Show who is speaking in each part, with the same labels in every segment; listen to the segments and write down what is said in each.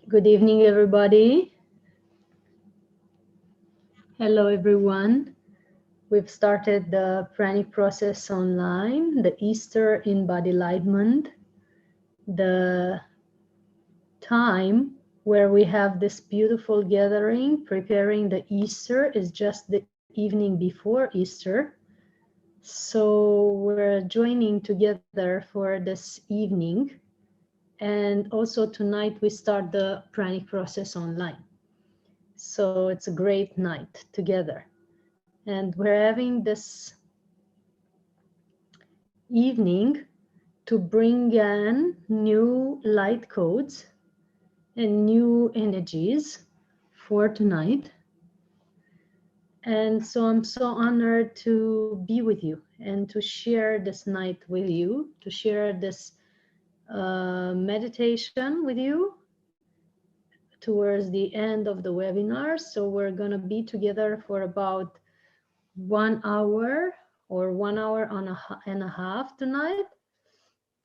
Speaker 1: Good evening, everybody. Hello, everyone. We've started the Pranic Process Online, the Easter Embodylightment, the time where we have this beautiful gathering preparing the Easter is just the evening before Easter. So we're joining together for this evening. And also tonight we start the Pranic Process Online. So it's a great night together. And we're having this evening to bring in new light codes and new energies for tonight. And so I'm so honored to be with you and to share this night with you, to share this meditation with you towards the end of the webinar. So we're going to be together for about 1 hour or 1 hour and a half tonight.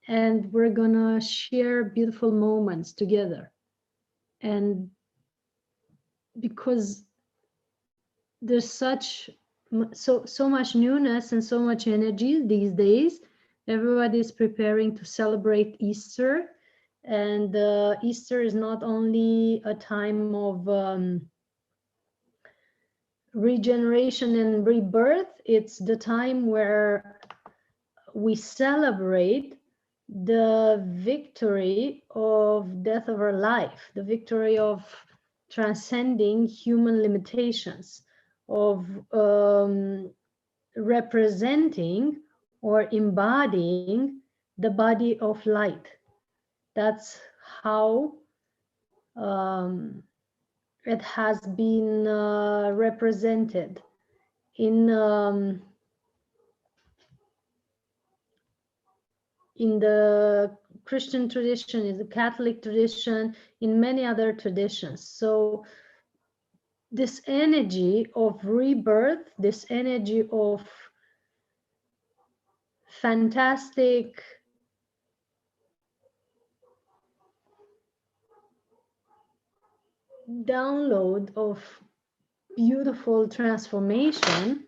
Speaker 1: And we're gonna share beautiful moments together. And because there's so much newness and so much energy these days, everybody is preparing to celebrate Easter. And Easter is not only a time of regeneration and rebirth, it's the time where we celebrate the victory of death over life, the victory of transcending human limitations, of representing or embodying the body of light. That's how it has been represented in the Christian tradition, in the Catholic tradition, in many other traditions. So this energy of rebirth, this energy of fantastic download of beautiful transformation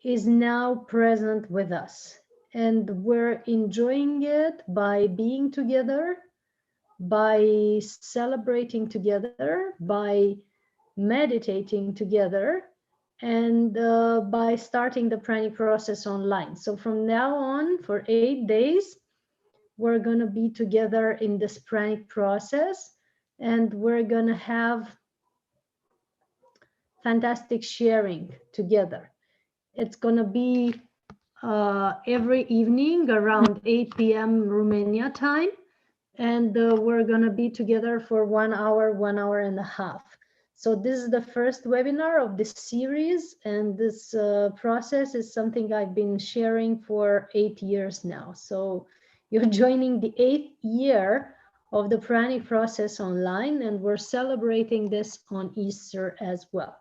Speaker 1: is now present with us. And we're enjoying it by being together, by celebrating together, by meditating together, and by starting the Pranic Process Online. So from now on, for 8 days, we're going to be together in this Pranic process, and we're going to have fantastic sharing together. It's going to be every evening around 8 p.m. Romania time. And we're going to be together for 1 hour, 1 hour and a half. So this is the first webinar of this series. And this process is something I've been sharing for 8 years now. So you're joining the 8th year of the Pranic Process Online. And we're celebrating this on Easter as well.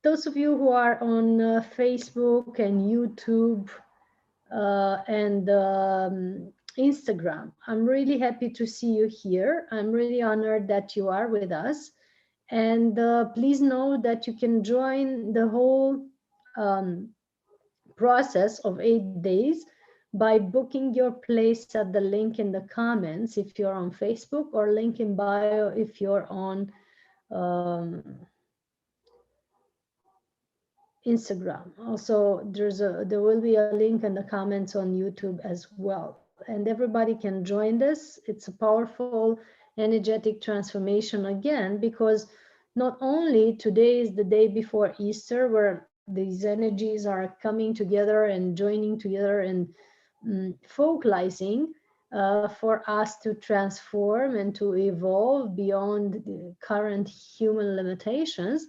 Speaker 1: Those of you who are on Facebook and YouTube and Instagram, I'm really happy to see you here. I'm really honored that you are with us. And please know that you can join the whole process of 8 days by booking your place at the link in the comments if you're on Facebook, or link in bio if you're on Instagram. Also, there will be a link in the comments on YouTube as well. And everybody can join this. It's a powerful energetic transformation again, because not only today is the day before Easter, where these energies are coming together and joining together and focalizing for us to transform and to evolve beyond the current human limitations,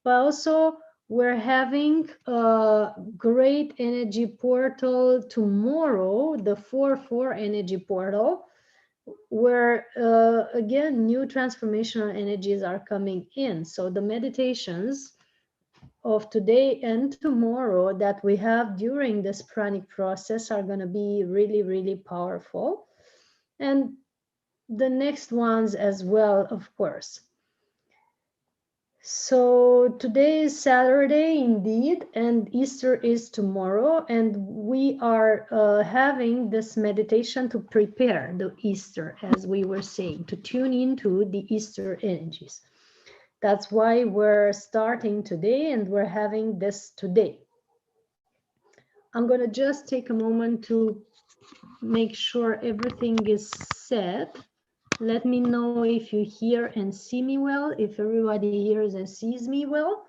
Speaker 1: but also we're having a great energy portal tomorrow, the 4-4 energy portal, where again, new transformational energies are coming in. So the meditations of today and tomorrow that we have during this pranic process are going to be really, really powerful. And the next ones as well, of course. So today is Saturday indeed, and Easter is tomorrow, and we are having this meditation to prepare the Easter, as we were saying, to tune into the Easter energies. That's why we're starting today, and we're having this today. I'm going to just take a moment to make sure everything is set. Let me know if you hear and see me well, if everybody hears and sees me well,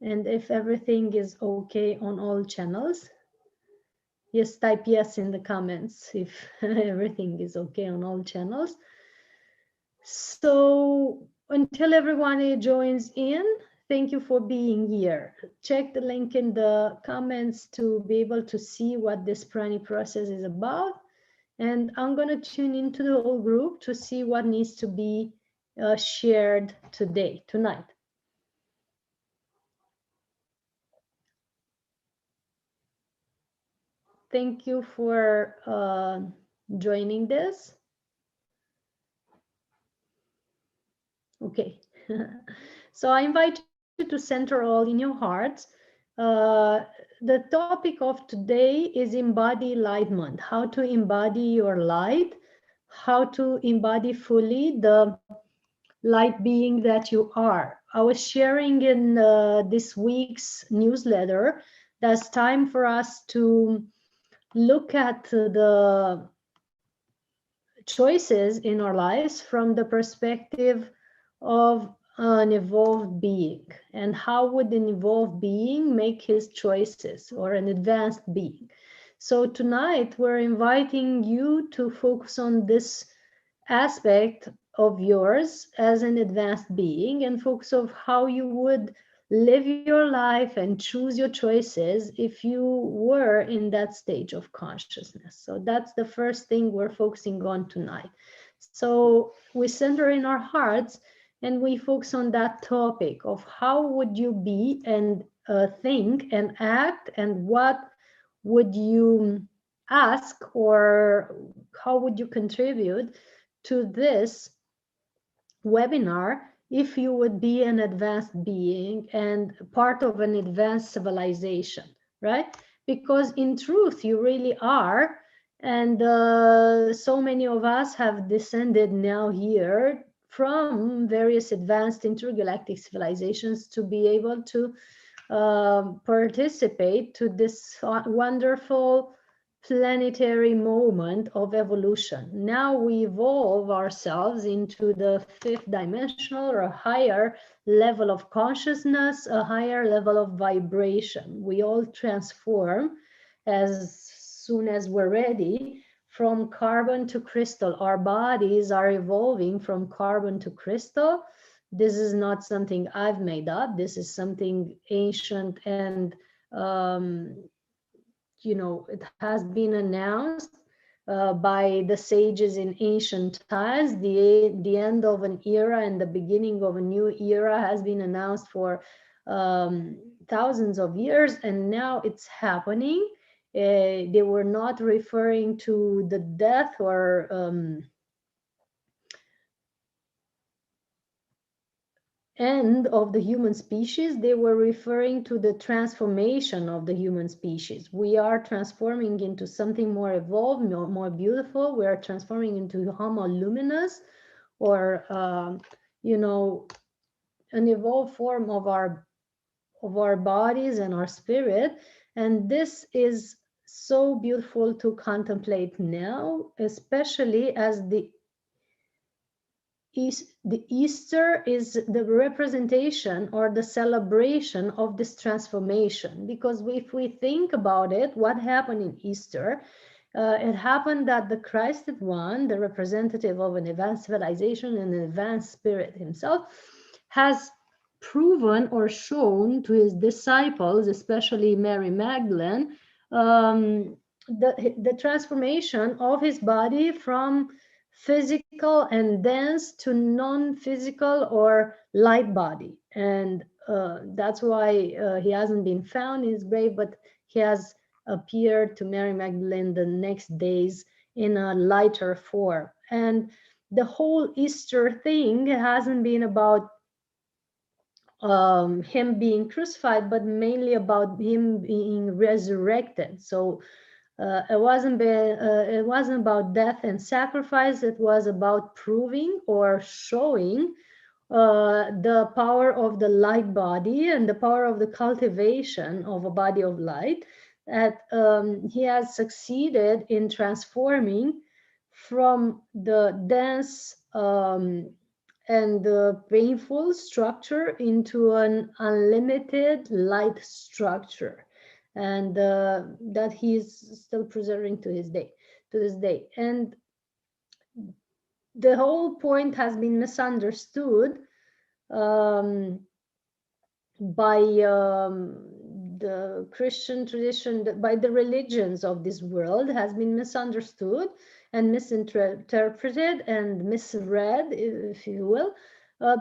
Speaker 1: and if everything is okay on all channels. Yes, type yes in the comments if everything is okay on all channels. So until everyone joins in, thank you for being here. Check the link in the comments to be able to see what this Pranic process is about. And I'm going to tune into the whole group to see what needs to be shared tonight. Thank you for joining this. Okay. So I invite you to center all in your hearts. The topic of today is Embodylightment, how to embody your light, how to embody fully the light being that you are. I was sharing in this week's newsletter that's time for us to look at the choices in our lives from the perspective of an evolved being, and how would an evolved being make his choices, or an advanced being. So tonight we're inviting you to focus on this aspect of yours as an advanced being, and focus of how you would live your life and choose your choices if you were in that stage of consciousness. So that's the first thing we're focusing on tonight. So we center in our hearts and we focus on that topic of how would you be and think and act, and what would you ask, or how would you contribute to this webinar if you would be an advanced being and part of an advanced civilization, right? Because in truth, you really are. And so many of us have descended now here from various advanced intergalactic civilizations to be able to participate to this wonderful planetary moment of evolution. Now we evolve ourselves into the fifth dimensional or a higher level of consciousness, a higher level of vibration. We all transform as soon as we're ready from carbon to crystal. Our bodies are evolving from carbon to crystal. This is not something I've made up. This is something ancient, and it has been announced by the sages in ancient times. The end of an era and the beginning of a new era has been announced for thousands of years, and now it's happening. They were not referring to the death or end of the human species. They were referring to the transformation of the human species. We are transforming into something more evolved, more beautiful. We are transforming into Homo luminous, or an evolved form of our bodies and our spirit. And this is so beautiful to contemplate now, especially as the Easter is the representation or the celebration of this transformation. Because if we think about it, what happened in Easter? It happened that the Christed One, the representative of an advanced civilization and an advanced spirit himself, has proven or shown to his disciples, especially Mary Magdalene, the transformation of his body from physical and dense to non-physical or light body. And that's why he hasn't been found in his grave, but he has appeared to Mary Magdalene the next days in a lighter form. And the whole Easter thing hasn't been about him being crucified, but mainly about him being resurrected. So it wasn't about death and sacrifice. It was about proving or showing the power of the light body and the power of the cultivation of a body of light, that he has succeeded in transforming from the dense and the painful structure into an unlimited light structure, and that he's still preserving to this day. And the whole point has been misunderstood um, by the Christian tradition, by the religions of this world, has been misunderstood and misinterpreted and misread, if you will,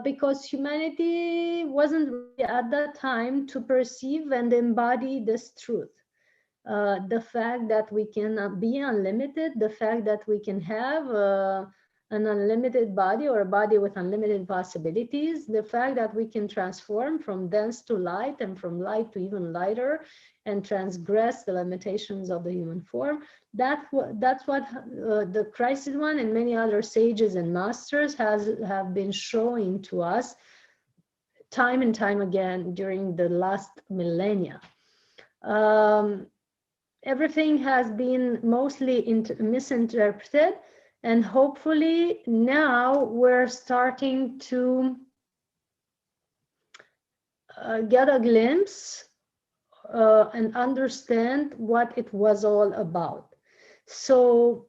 Speaker 1: because humanity wasn't ready at that time to perceive and embody this truth. The fact that we can be unlimited, the fact that we can have an unlimited body or a body with unlimited possibilities, the fact that we can transform from dense to light and from light to even lighter and transgress the limitations of the human form. That's what the Crisis One and many other sages and masters have been showing to us time and time again during the last millennia. Everything has been mostly misinterpreted, and hopefully now we're starting to get a glimpse and understand what it was all about. So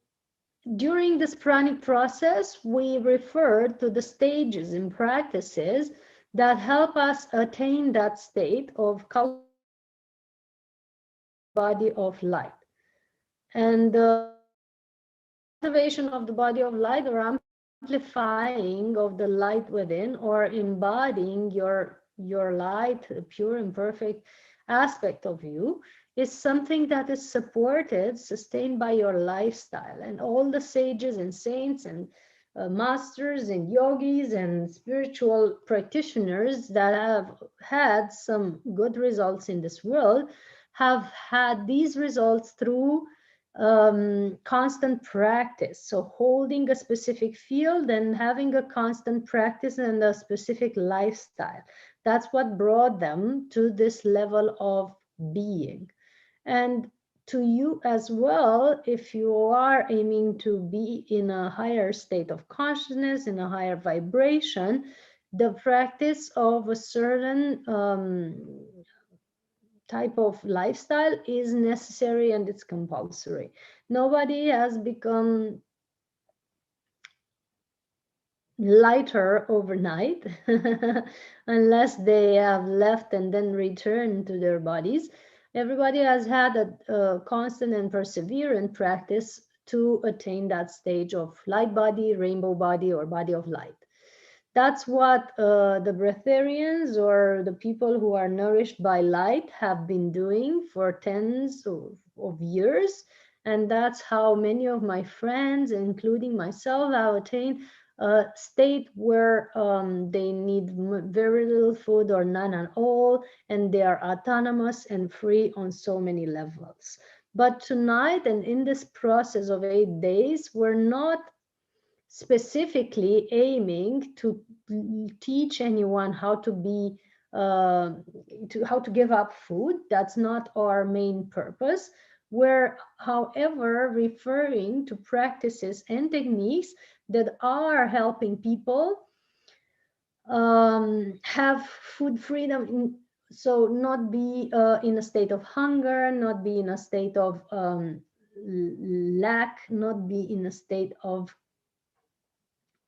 Speaker 1: during this pranic process, we referred to the stages and practices that help us attain that state of body of light. And cultivation of the body of light, or amplifying of the light within, or embodying your light, the pure and perfect aspect of you, is something that is supported, sustained by your lifestyle. And all the sages and saints and masters and yogis and spiritual practitioners that have had some good results in this world have had these results through constant practice. So holding a specific field and having a constant practice and a specific lifestyle. That's what brought them to this level of being. And to you as well, if you are aiming to be in a higher state of consciousness, in a higher vibration, the practice of a certain type of lifestyle is necessary and it's compulsory. Nobody has become lighter overnight unless they have left and then returned to their bodies. Everybody has had a constant and perseverant practice to attain that stage of light body, rainbow body, or body of light. That's what the breatharians, or the people who are nourished by light, have been doing for tens of years. And that's how many of my friends, including myself, have attained a state where they need very little food or none at all, and they are autonomous and free on so many levels. But tonight, and in this process of 8 days, we're not specifically aiming to teach anyone how to be how to give up food. That's not our main purpose. We're, however, referring to practices and techniques that are helping people have food freedom, so not be in a state of hunger, not be in a state of lack, not be in a state of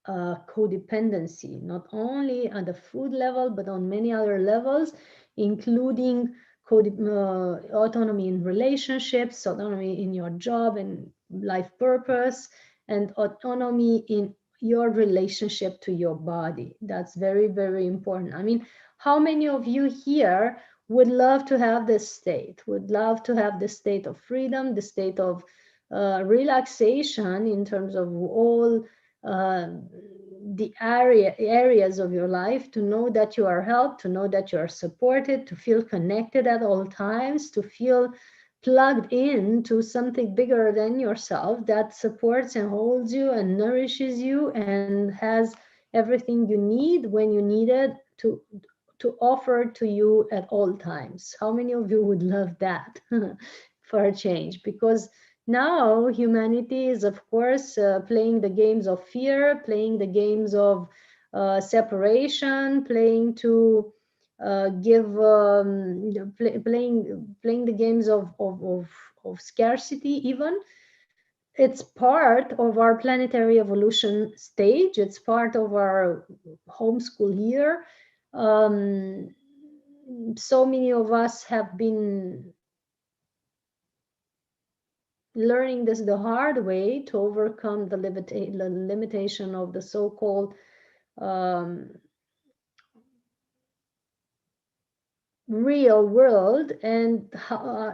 Speaker 1: codependency, not only at the food level, but on many other levels, including autonomy in relationships, autonomy in your job and life purpose, and autonomy in your relationship to your body. That's very, very important. I mean, how many of you here would love to have this state, would love to have the state of freedom, the state of relaxation in terms of all uh, the areas of your life, to know that you are helped, to know that you are supported, to feel connected at all times, to feel plugged in to something bigger than yourself that supports and holds you and nourishes you and has everything you need when you need it to offer to you at all times. How many of you would love that for a change? Because now humanity is, of course, playing the games of fear, playing the games of separation, playing to give playing the games of scarcity even. It's part of our planetary evolution stage. It's part of our homeschool year. um, so many of us have been learning this the hard way to overcome the limitation of the so-called um, real world. And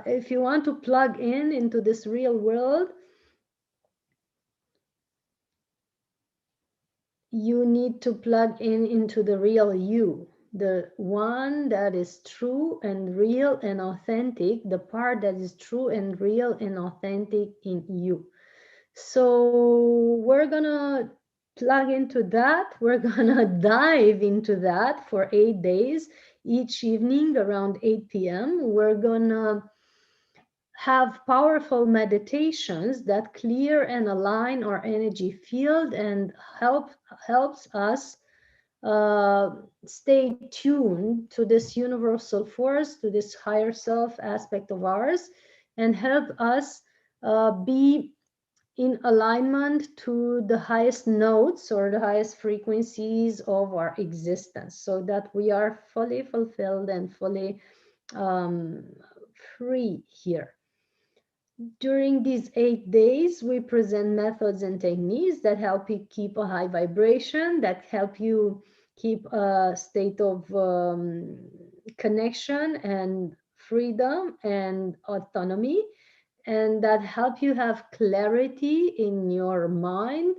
Speaker 1: if you want to plug in into this real world, you need to plug in into the real you, the one that is true and real and authentic, the part that is true and real and authentic in you. So we're gonna plug into that. We're gonna dive into that for 8 days. Each evening around 8 p.m., we're gonna have powerful meditations that clear and align our energy field and helps us uh, stay tuned to this universal force, to this higher self aspect of ours, and help us be in alignment to the highest notes or the highest frequencies of our existence, so that we are fully fulfilled and fully um, free here. During these 8 days, we present methods and techniques that help you keep a high vibration, that help you keep a state of connection and freedom and autonomy, and that help you have clarity in your mind,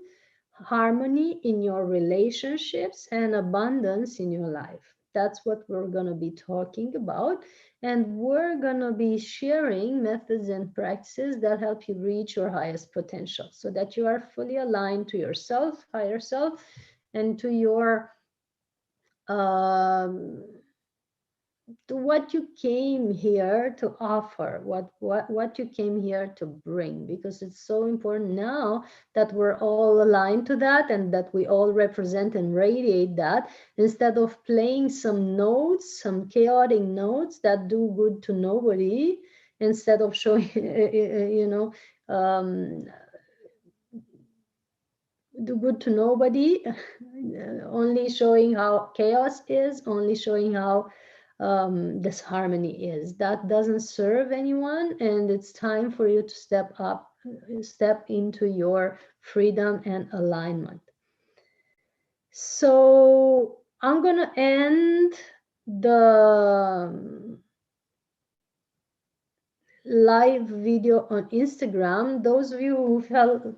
Speaker 1: harmony in your relationships, and abundance in your life. That's what we're going to be talking about. And we're going to be sharing methods and practices that help you reach your highest potential so that you are fully aligned to yourself, higher self, and to your um, to what you came here to offer, what you came here to bring, because it's so important now that we're all aligned to that and that we all represent and radiate that, instead of playing some notes, some chaotic notes that do good to nobody, instead of showing um, do good to nobody, only showing how chaos is, only showing how disharmony is. That doesn't serve anyone, and it's time for you to step up, step into your freedom and alignment. So I'm gonna end the live video on Instagram. Those of you who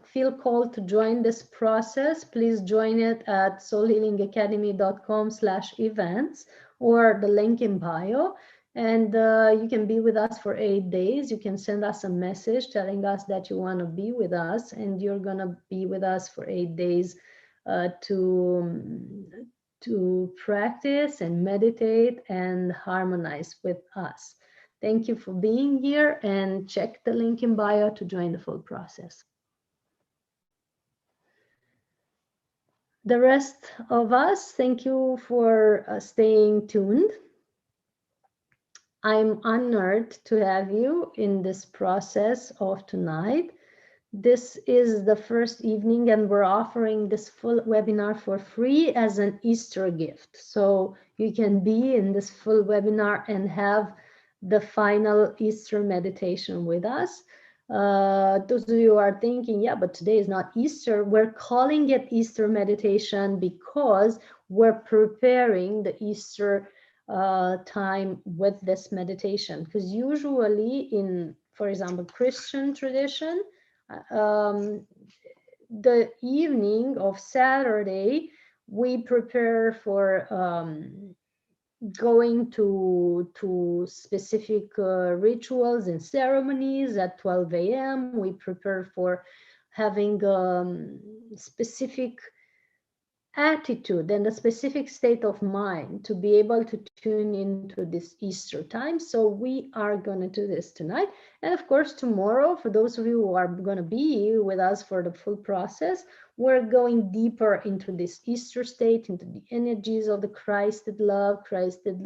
Speaker 1: feel called to join this process, please join it at soulhealingacademy.com/events or the link in bio. And you can be with us for 8 days. You can send us a message telling us that you want to be with us, and you're going to be with us for 8 days to practice and meditate and harmonize with us. Thank you for being here, and check the link in bio to join the full process. The rest of us, thank you for staying tuned. I'm honored to have you in this process of tonight. This is the first evening, and we're offering this full webinar for free as an Easter gift. So you can be in this full webinar and have the final Easter meditation with us. Those of you who are thinking, yeah, but today is not Easter, we're calling it Easter meditation because we're preparing the Easter time with this meditation. Because usually in, for example, Christian tradition, the evening of Saturday, we prepare for going to specific rituals and ceremonies at 12 a.m. We prepare for having specific attitude and a specific state of mind to be able to tune into this Easter time. So we are going to do this tonight. And of course, tomorrow, for those of you who are going to be with us for the full process, we're going deeper into this Easter state, into the energies of the Christed love, Christed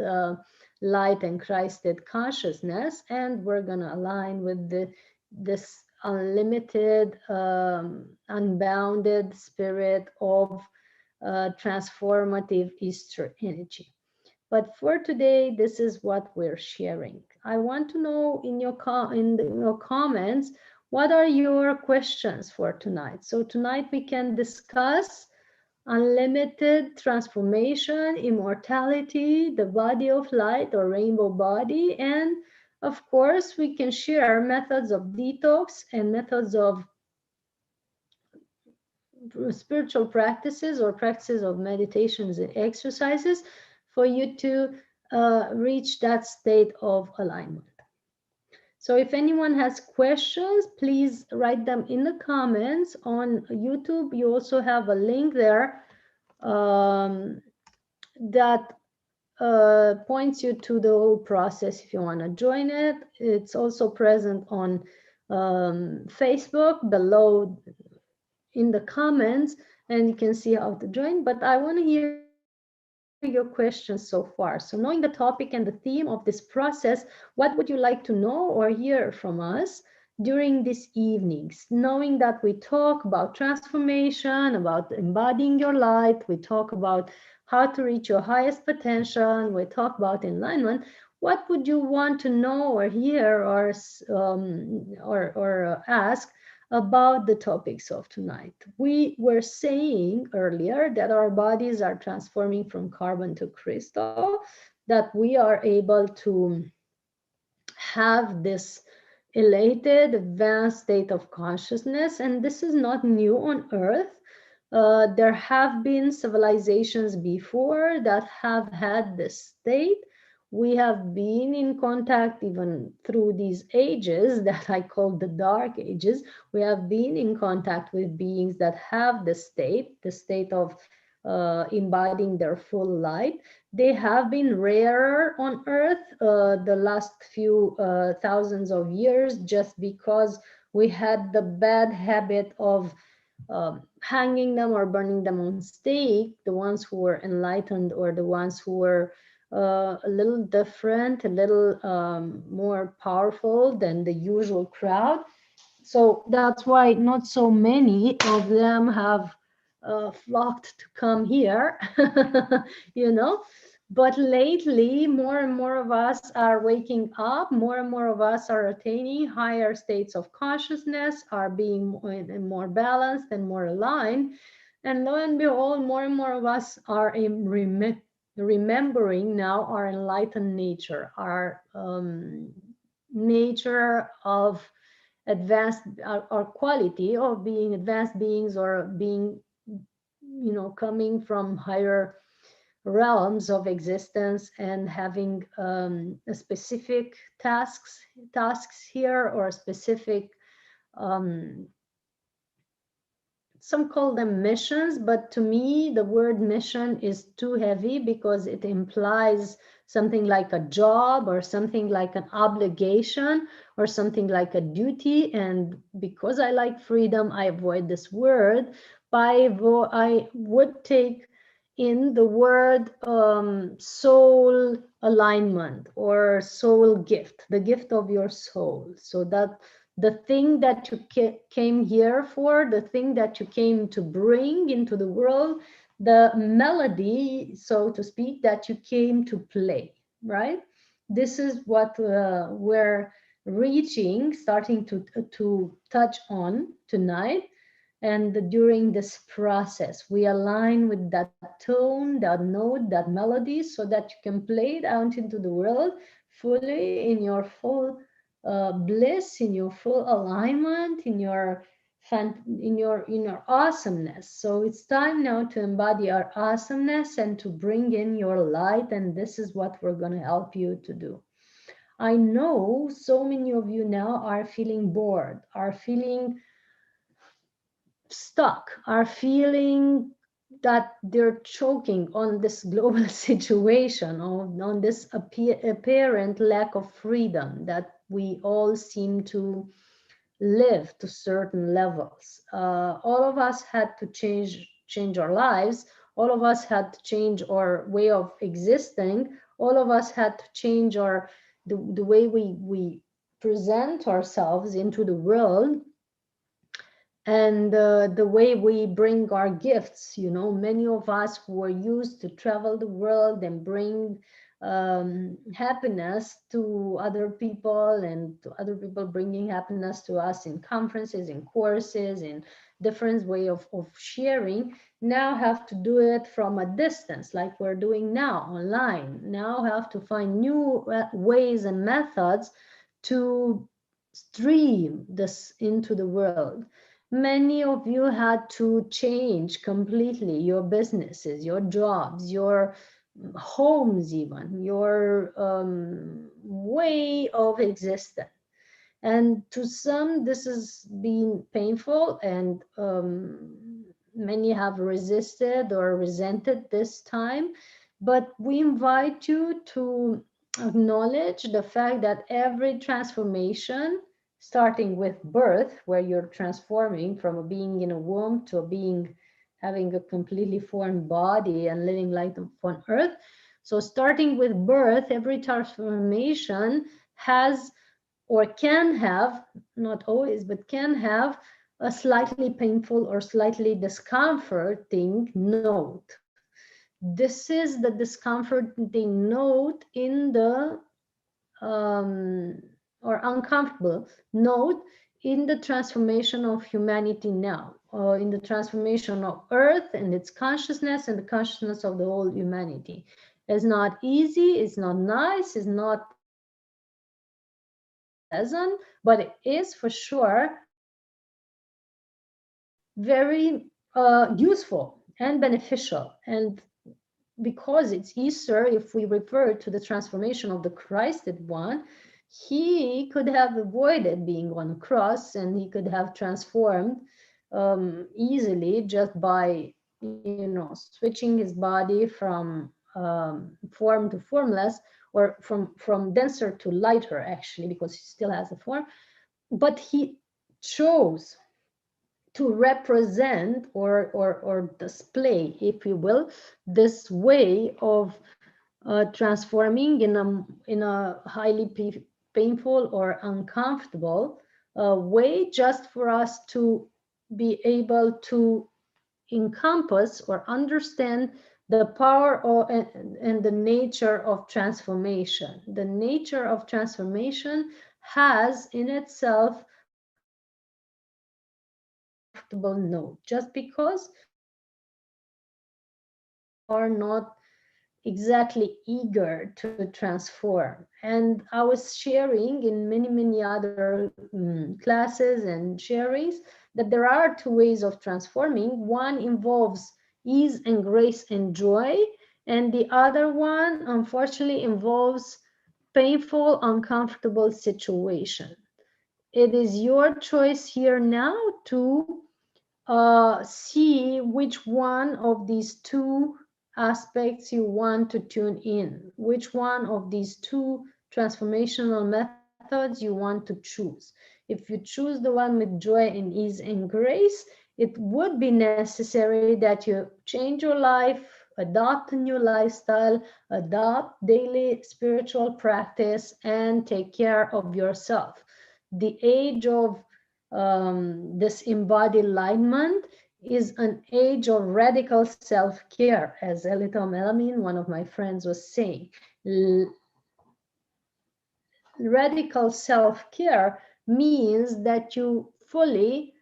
Speaker 1: light, and Christed consciousness. And we're going to align with this unlimited, unbounded spirit of transformative Easter energy. But for today, this is what we're sharing. I want to know in your comments, what are your questions for tonight? So tonight we can discuss unlimited transformation, immortality, the body of light or rainbow body, and of course we can share methods of detox and methods of spiritual practices or practices of meditations and exercises for you to reach that state of alignment. So if anyone has questions, please write them in the comments on YouTube. You also have a link there that points you to the whole process if you want to join it. It's also present on Facebook below in the comments, and you can see how to join. But I want to hear your questions so far. So knowing the topic and the theme of this process, what would you like to know or hear from us during these evenings? Knowing that we talk about transformation, about embodying your light, we talk about how to reach your highest potential, we talk about alignment. What would you want to know or hear or ask about the topics of tonight? We were saying earlier that our bodies are transforming from carbon to crystal, that we are able to have this elated, advanced state of consciousness, and this is not new on Earth. There have been civilizations before that have had this state. We have been in contact even through these ages that I call the dark ages. We have been in contact with beings that have the state of embodying their full light. They have been rarer on Earth the last few thousands of years, just because we had the bad habit of hanging them or burning them on stake, the ones who were enlightened or the ones who were a little different, a little more powerful than the usual crowd. So that's why not so many of them have flocked to come here, you know. But lately, more and more of us are waking up, more and more of us are attaining higher states of consciousness, are being more balanced and more aligned. And lo and behold, more and more of us are remembering now our enlightened nature, our nature of advanced, our quality of being advanced beings, or being, you know, coming from higher realms of existence and having a specific tasks here, or specific some call them missions, but to me the word mission is too heavy because it implies something like a job or something like an obligation or something like a duty. And because I like freedom, I avoid this word. But I would take in the word soul alignment or soul gift, the gift of your soul. So that the thing that you came here for, the thing that you came to bring into the world, the melody, so to speak, that you came to play, right? This is what we're starting to touch on tonight. And during this process, we align with that tone, that note, that melody, so that you can play it out into the world fully in your full bliss, in your full alignment, in your in your awesomeness. So it's time now to embody our awesomeness and to bring in your light, and this is what we're going to help you to do. I know so many of you now are feeling bored, are feeling stuck, are feeling that they're choking on this global situation, on this apparent lack of freedom that we all seem to live to certain levels. All of us had to change our lives. All of us had to change our way of existing. All of us had to change the way we present ourselves into the world, and the way we bring our gifts. Many of us were used to travel the world and bring happiness to other people, and to other people bringing happiness to us in conferences, in courses, in different way of sharing, now have to do it from a distance, like we're doing now online. Now have to find new ways and methods to stream this into the world. Many of you had to change completely your businesses, your jobs, your homes, even your way of existence. And to some, this has been painful, and many have resisted or resented this time. But we invite you to acknowledge the fact that every transformation, starting with birth, where you're transforming from a being in a womb to a being having a completely formed body and living life on earth. So starting with birth, every transformation has, or can have, not always, but can have a slightly painful or slightly discomforting note. This is the discomforting note in the or uncomfortable note in the transformation of humanity now, or in the transformation of Earth and its consciousness and the consciousness of the whole humanity. It's not easy, it's not nice, it's not pleasant, but it is for sure very useful and beneficial. And because it's Easter, if we refer to the transformation of the Christed one, he could have avoided being on a cross, and he could have transformed easily just by, switching his body from form to formless, or from denser to lighter, actually, because he still has a form. But he chose to represent or display, if you will, this way of transforming in a highly painful or uncomfortable way, just for us to be able to encompass or understand the power and the nature of transformation. The nature of transformation has in itself a slightly uncomfortable note, just because we are not exactly eager to transform. And I was sharing in many other classes and sharings that there are two ways of transforming. One involves ease and grace and joy, and the other one, unfortunately, involves painful, uncomfortable situation. It is your choice here now to see which one of these two aspects you want to tune in, which one of these two transformational methods you want to choose. If you choose the one with joy and ease and grace, it would be necessary that you change your life, adopt a new lifestyle, adopt daily spiritual practice, and take care of yourself. The age of this Embodylightment is an age of radical self-care, as Elita Melamin, one of my friends, was saying. Radical self-care means that you fully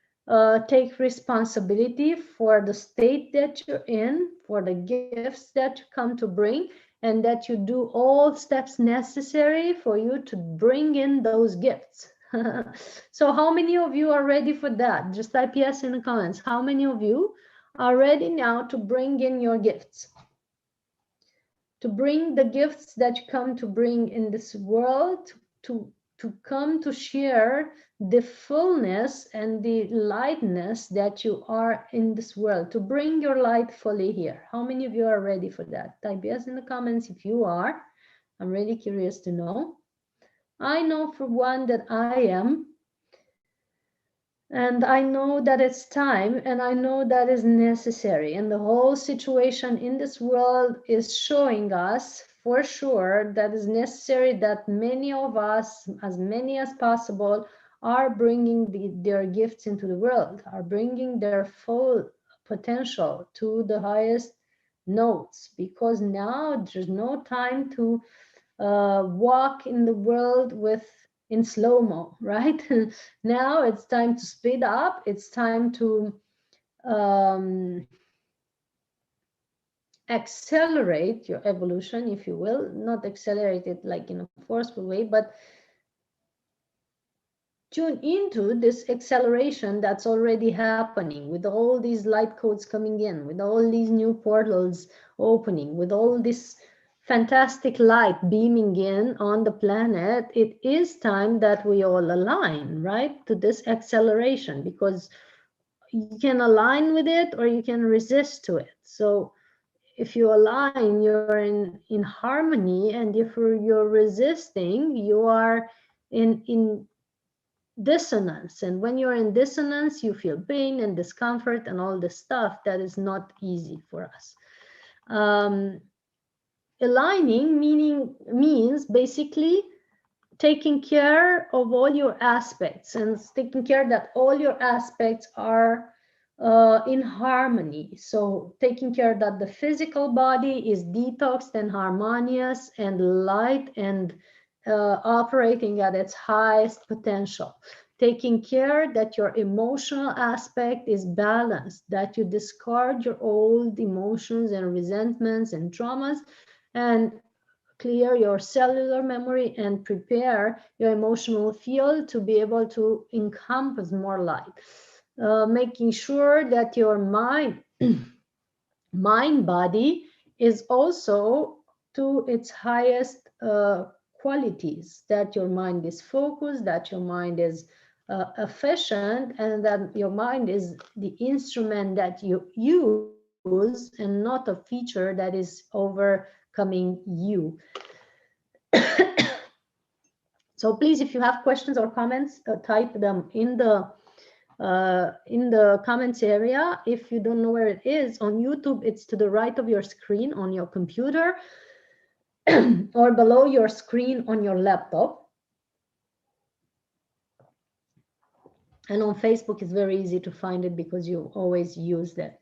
Speaker 1: take responsibility for the state that you're in, for the gifts that you come to bring, and that you do all steps necessary for you to bring in those gifts. So how many of you are ready for that? Just type yes in the comments. How many of you are ready now to bring in your gifts? To bring the gifts that you come to bring in this world, to come to share the fullness and the lightness that you are in this world, to bring your light fully here. How many of you are ready for that? Type yes in the comments if you are. I'm really curious to know. I know for one that I am. And I know that it's time, and I know that is necessary. And the whole situation in this world is showing us for sure that is necessary, that many of us, as many as possible, are bringing their gifts into the world, are bringing their full potential to the highest notes, because now there's no time to walk in the world with in slow-mo, right? Now it's time to speed up. It's time to accelerate your evolution, if you will, not accelerate it like in a forceful way, but tune into this acceleration that's already happening, with all these light codes coming in, with all these new portals opening, with all this fantastic light beaming in on the planet. It is time that we all align, right, to this acceleration, because you can align with it or you can resist to it. So if you align, you're in harmony, and if you're resisting, you are in dissonance. And when you're in dissonance, you feel pain and discomfort and all this stuff that is not easy for us. Aligning means basically taking care of all your aspects, and taking care that all your aspects are in harmony. So taking care that the physical body is detoxed and harmonious and light and operating at its highest potential. Taking care that your emotional aspect is balanced, that you discard your old emotions and resentments and traumas, and clear your cellular memory and prepare your emotional field to be able to encompass more light. Making sure that your mind body is also to its highest qualities, that your mind is focused, that your mind is efficient, and that your mind is the instrument that you use and not a feature that is overcoming you. So please, if you have questions or comments, type them in the comments area. If you don't know where it is, on YouTube, it's to the right of your screen on your computer or below your screen on your laptop. And on Facebook, it's very easy to find it because you always use that.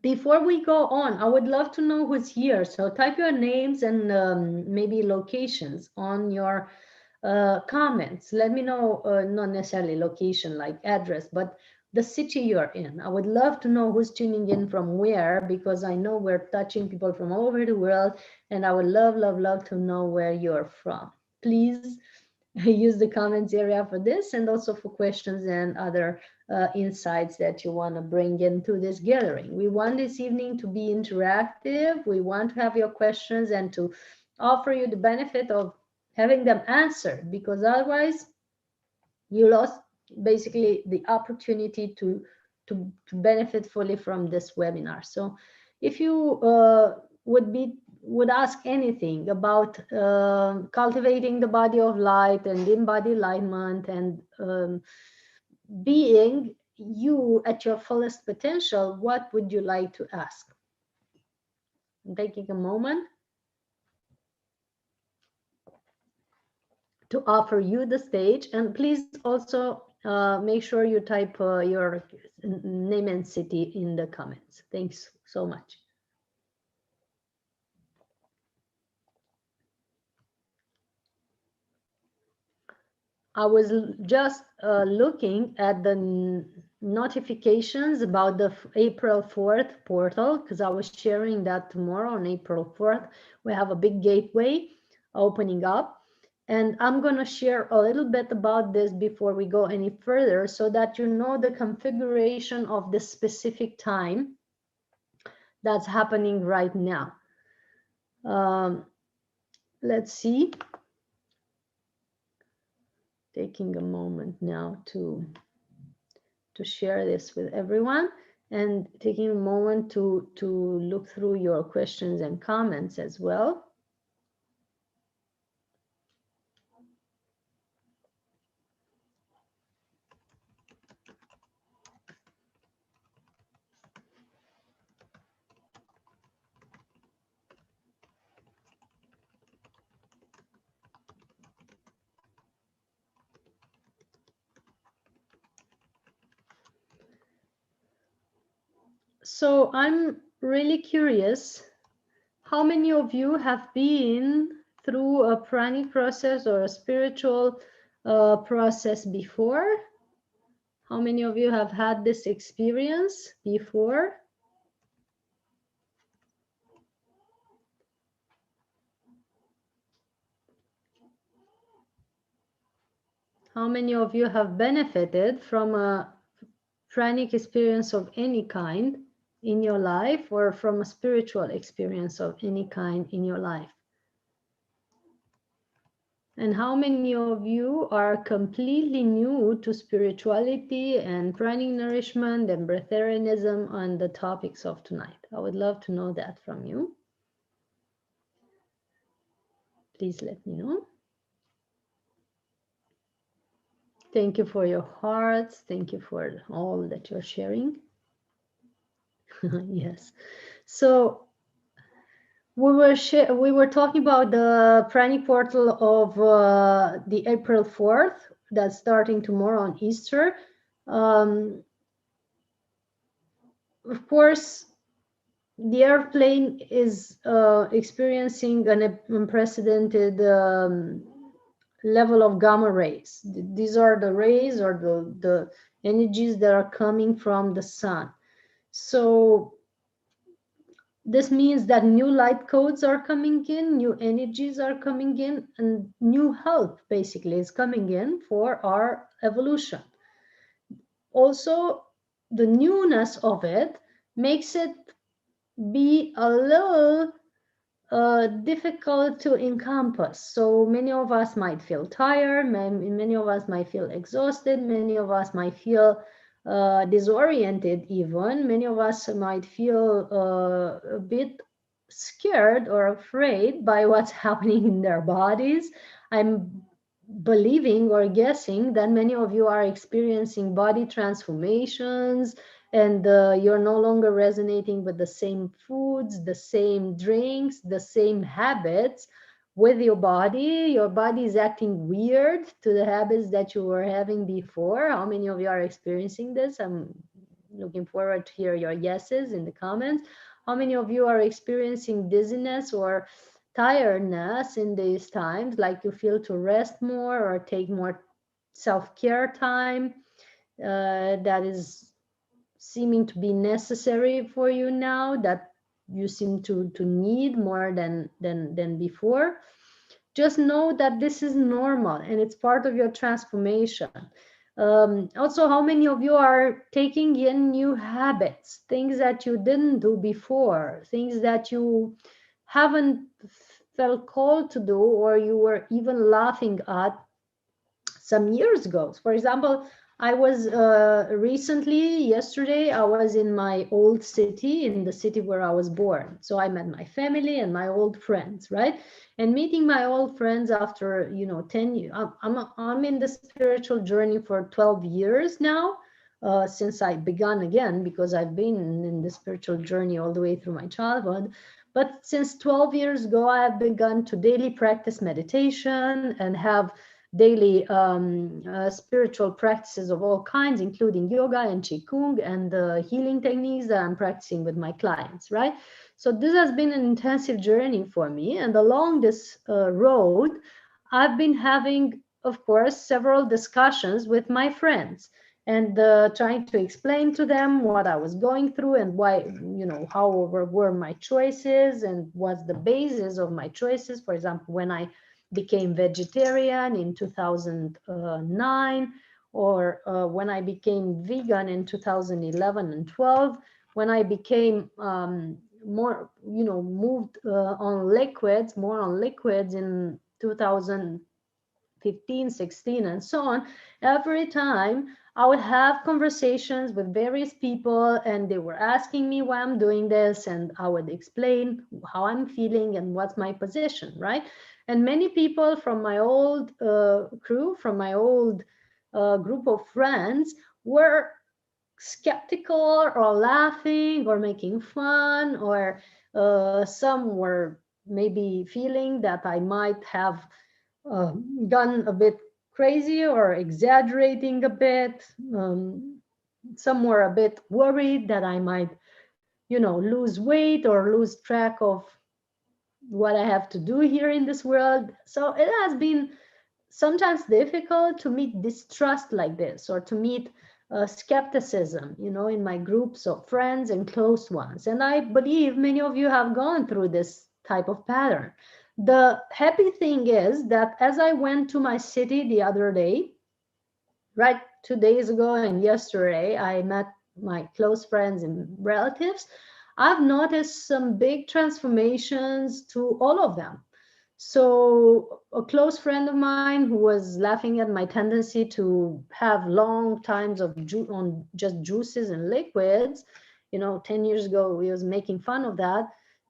Speaker 1: Before we go on, I would love to know who's here. So type your names and maybe locations on your comments. Let me know, not necessarily location like address, but the city you're in. I would love to know who's tuning in from where, because I know we're touching people from all over the world, and I would love to know where you're from. Please use the comments area for this, and also for questions and other insights that you want to bring into this gathering. We want this evening to be interactive. We want to have your questions and to offer you the benefit of having them answered, because otherwise you lost basically the opportunity to benefit fully from this webinar. So if you would ask anything about cultivating the body of light and embodiment and being you at your fullest potential, what would you like to ask? I'm taking a moment to offer you the stage, and please also make sure you type your name and city in the comments. Thanks so much. I was just looking at the notifications about the April 4th portal, because I was sharing that tomorrow on April 4th. We have a big gateway opening up. And I'm going to share a little bit about this before we go any further so that you know the configuration of the specific time that's happening right now. Let's see. Taking a moment now to share this with everyone, and taking a moment to look through your questions and comments as well. So I'm really curious, how many of you have been through a pranic process or a spiritual process before? How many of you have had this experience before? How many of you have benefited from a pranic experience of any kind in your life, or from a spiritual experience of any kind in your life? And how many of you are completely new to spirituality and pranic nourishment and breatharianism on the topics of tonight? I would love to know that from you. Please let me know. Thank you for your hearts. Thank you for all that you're sharing. Yes. So we were talking about the pranic portal of the April 4th that's starting tomorrow on Easter. Of course, the airplane is experiencing an unprecedented level of gamma rays. These are the rays or the energies that are coming from the sun. So this means that new light codes are coming in, new energies are coming in, and new health basically is coming in for our evolution. Also, the newness of it makes it be a little difficult to encompass. So many of us might feel tired, many of us might feel exhausted, many of us might feel disoriented even. Many of us might feel a bit scared or afraid by what's happening in their bodies. I'm believing or guessing that many of you are experiencing body transformations, and you're no longer resonating with the same foods, the same drinks, the same habits with your body. Your body is acting weird to the habits that you were having before. How many of you are experiencing this? I'm looking forward to hear your yeses in the comments. How many of you are experiencing dizziness or tiredness in these times, like you feel to rest more or take more self-care time that is seeming to be necessary for you now, that you seem to need more than before? Just know that this is normal and it's part of your transformation. Also, how many of you are taking in new habits, things that you didn't do before, things that you haven't felt called to do, or you were even laughing at some years ago? For example, I was yesterday, I was in my old city, in the city where I was born. So I met my family and my old friends, right? And meeting my old friends after, 10 years, I'm in the spiritual journey for 12 years now, since I began again, because I've been in the spiritual journey all the way through my childhood. But since 12 years ago, I have begun to daily practice meditation and have daily spiritual practices of all kinds, including yoga and qigong and the healing techniques that I'm practicing with my clients, right? So this has been an intensive journey for me. And along this road, I've been having, of course, several discussions with my friends, and trying to explain to them what I was going through and why, how were my choices and what's the basis of my choices. For example, when I became vegetarian in 2009, or when I became vegan in 2011 and 12, when I became more, moved more on liquids in 2015, 16, and so on. Every time I would have conversations with various people, and they were asking me why I'm doing this, and I would explain how I'm feeling and what's my position, right? And many people from my old crew, from my old group of friends, were skeptical or laughing or making fun, or some were maybe feeling that I might have gone a bit crazy or exaggerating a bit. Some were a bit worried that I might, lose weight or lose track of what I have to do here in this world. So it has been sometimes difficult to meet distrust like this, or to meet skepticism, in my groups of friends and close ones. And I believe many of you have gone through this type of pattern. The happy thing is that as I went to my city the other day, right, 2 days ago and yesterday, I met my close friends and relatives. I've noticed some big transformations to all of them. So a close friend of mine who was laughing at my tendency to have long times of on just juices and liquids, 10 years ago, he was making fun of that,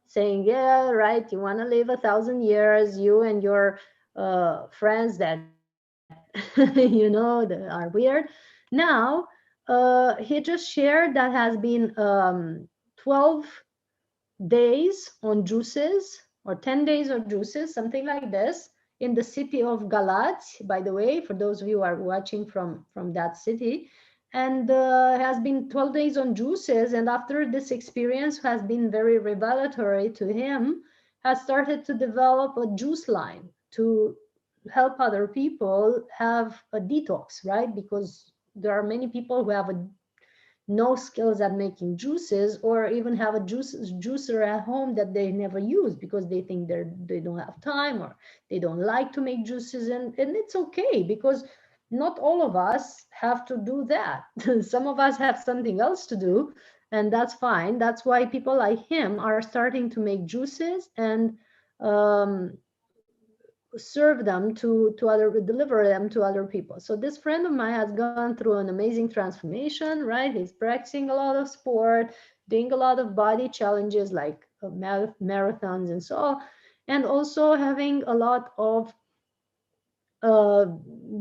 Speaker 1: saying, yeah, right, you want to live 1,000 years, you and your friends that, that are weird. Now, he just shared that has been 12 days on juices, or 10 days of juices, something like this, in the city of Galat, by the way, for those of you who are watching from that city. And has been 12 days on juices, and after this experience has been very revelatory to him, has started to develop a juice line to help other people have a detox, right? Because there are many people who have no skills at making juices, or even have a juicer at home that they never use because they think they don't have time, or they don't like to make juices. And it's okay, because not all of us have to do that. Some of us have something else to do, and that's fine. That's why people like him are starting to make juices and um, serve them to other, deliver them to other people. So this friend of mine has gone through an amazing transformation, right? He's practicing a lot of sport, doing a lot of body challenges like marathons and so on, and also having a lot of uh,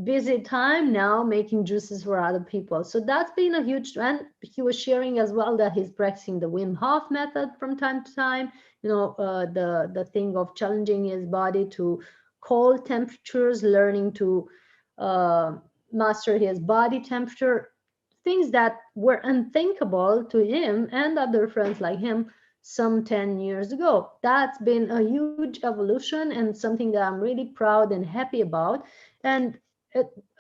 Speaker 1: busy time now making juices for other people. So that's been a huge, and he was sharing as well that he's practicing the Wim Hof method from time to time, the thing of challenging his body to cold temperatures, learning to uh, master his body temperature, things that were unthinkable to him and other friends like him some 10 years ago. That's been a huge evolution, and something that I'm really proud and happy about. And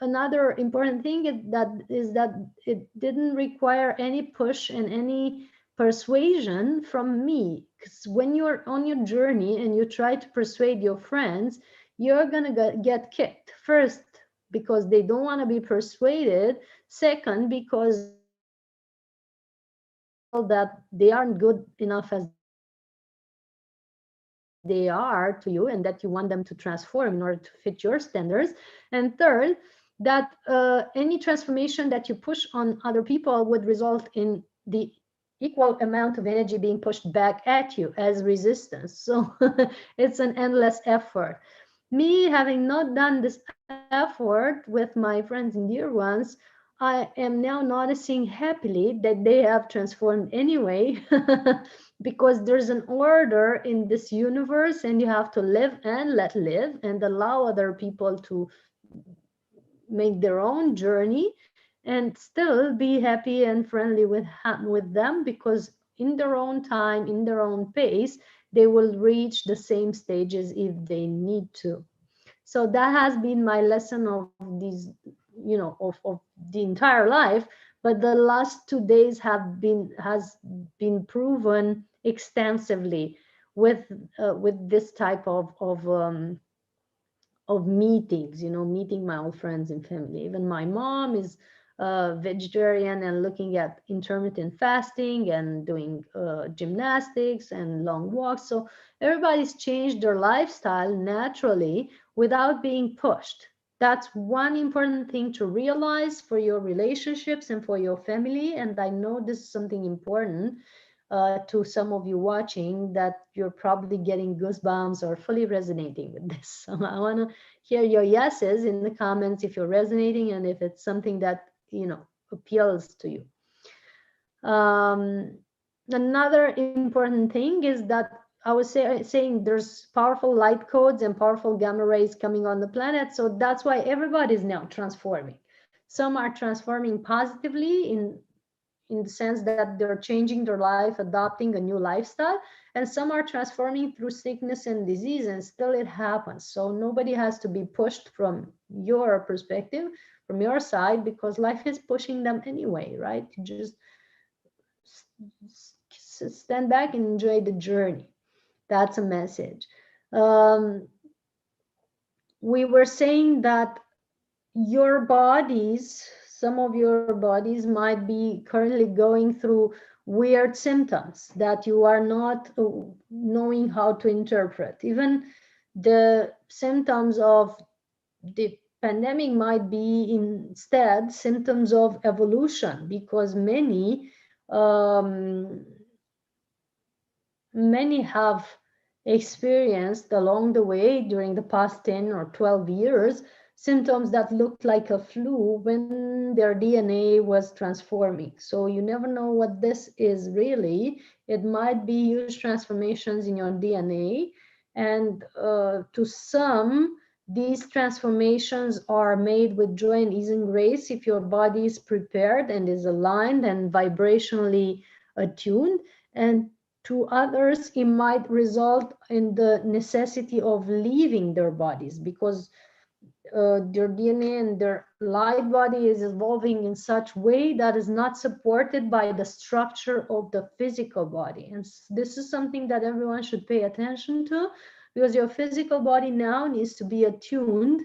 Speaker 1: another important thing is that it didn't require any push and any persuasion from me. Because when you're on your journey and you try to persuade your friends, you're gonna get kicked. First, because they don't want to be persuaded. Second, because they feel that they aren't good enough as they are to you, and that you want them to transform in order to fit your standards. And third, that any transformation that you push on other people would result in the equal amount of energy being pushed back at you as resistance. So it's an endless effort. Me having not done this effort with my friends and dear ones, I am now noticing happily that they have transformed anyway, because there's an order in this universe, and you have to live and let live and allow other people to make their own journey, and still be happy and friendly with them, because in their own time, in their own pace, they will reach the same stages if they need to. So that has been my lesson of these, of the entire life. But the last 2 days has been proven extensively with this type of meetings, meeting my old friends and family. Even my mom is vegetarian and looking at intermittent fasting and doing gymnastics and long walks. So everybody's changed their lifestyle naturally without being pushed. That's one important thing to realize for your relationships and for your family. And I know this is something important to some of you watching, that you're probably getting goosebumps or fully resonating with this. So I want to hear your yeses in the comments if you're resonating and if it's something that appeals to you. Another important thing is that I was saying there's powerful light codes and powerful gamma rays coming on the planet, so that's why everybody is now transforming. Some are transforming positively in the sense that they're changing their life, adopting a new lifestyle, and some are transforming through sickness and disease, and still it happens. So nobody has to be pushed from your perspective, from your side, because life is pushing them anyway, right? You just stand back and enjoy the journey. That's a message. We were saying that your bodies, some of your bodies might be currently going through weird symptoms that you are not knowing how to interpret. Even the symptoms of the pandemic might be instead symptoms of evolution, because many have experienced along the way during the past 10 or 12 years symptoms that looked like a flu when their DNA was transforming. So you never know what this is really. It might be huge transformations in your DNA. And to some, these transformations are made with joy and ease and grace if your body is prepared and is aligned and vibrationally attuned. And to others, it might result in the necessity of leaving their bodies, because their DNA and their light body is evolving in such way that is not supported by the structure of the physical body. And this is something that everyone should pay attention to, because your physical body now needs to be attuned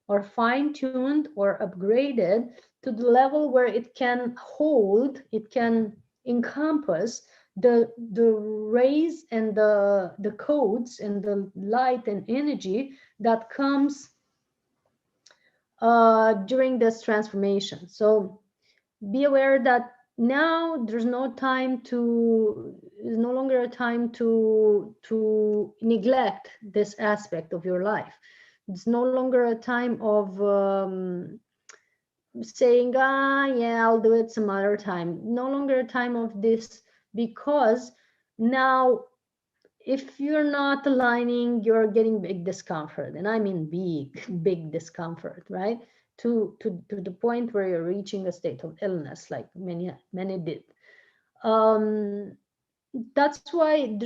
Speaker 1: or fine-tuned or upgraded to the level where it can hold, it can encompass the rays and the codes and the light and energy that comes during this transformation. So be aware that now there's no time to, is no longer a time to neglect this aspect of your life. It's no longer a time of saying, yeah, I'll do it some other time. No longer a time of this, because now if you're not aligning, you're getting big discomfort. And I mean big, big discomfort, right? To the point where you're reaching a state of illness, like many did. That's why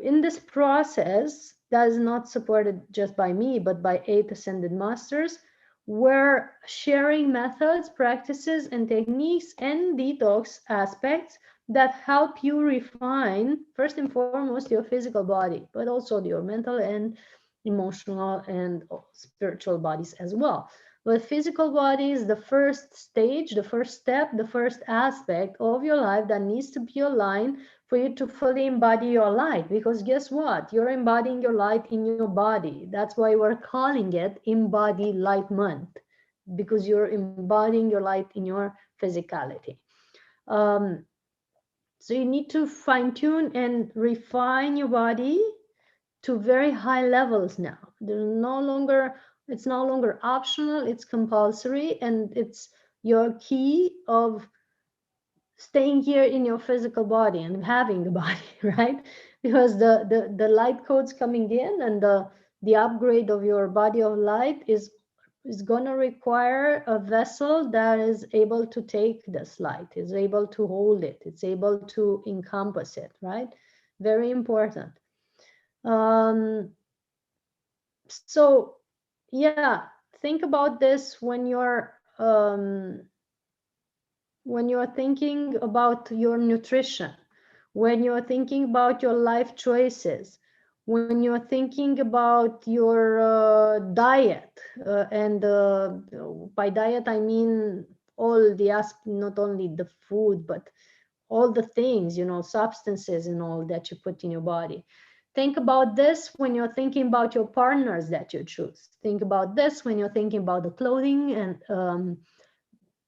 Speaker 1: in this process that is not supported just by me, but by 8 ascended masters, we're sharing methods, practices, and techniques and detox aspects that help you refine, first and foremost, your physical body, but also your mental and emotional and spiritual bodies as well. But physical body is the first stage, the first step, the first aspect of your life that needs to be aligned for you to fully embody your light. Because guess what? You're embodying your light in your body. That's why we're calling it Embodylightment, because you're embodying your light in your physicality. So you need to fine tune and refine your body to very high levels now. It's no longer optional, it's compulsory, and it's your key of staying here in your physical body and having the body, right? Because the light codes coming in and the upgrade of your body of light is going to require a vessel that is able to take this light, is able to hold it, it's able to encompass it, right? Very important. So yeah, think about this when you're thinking about your nutrition, when you're thinking about your life choices, when you're thinking about your diet, and by diet I mean all the not only the food, but all the things, you know, substances and all that you put in your body. Think about this when you're thinking about your partners that you choose. Think about this when you're thinking about the clothing and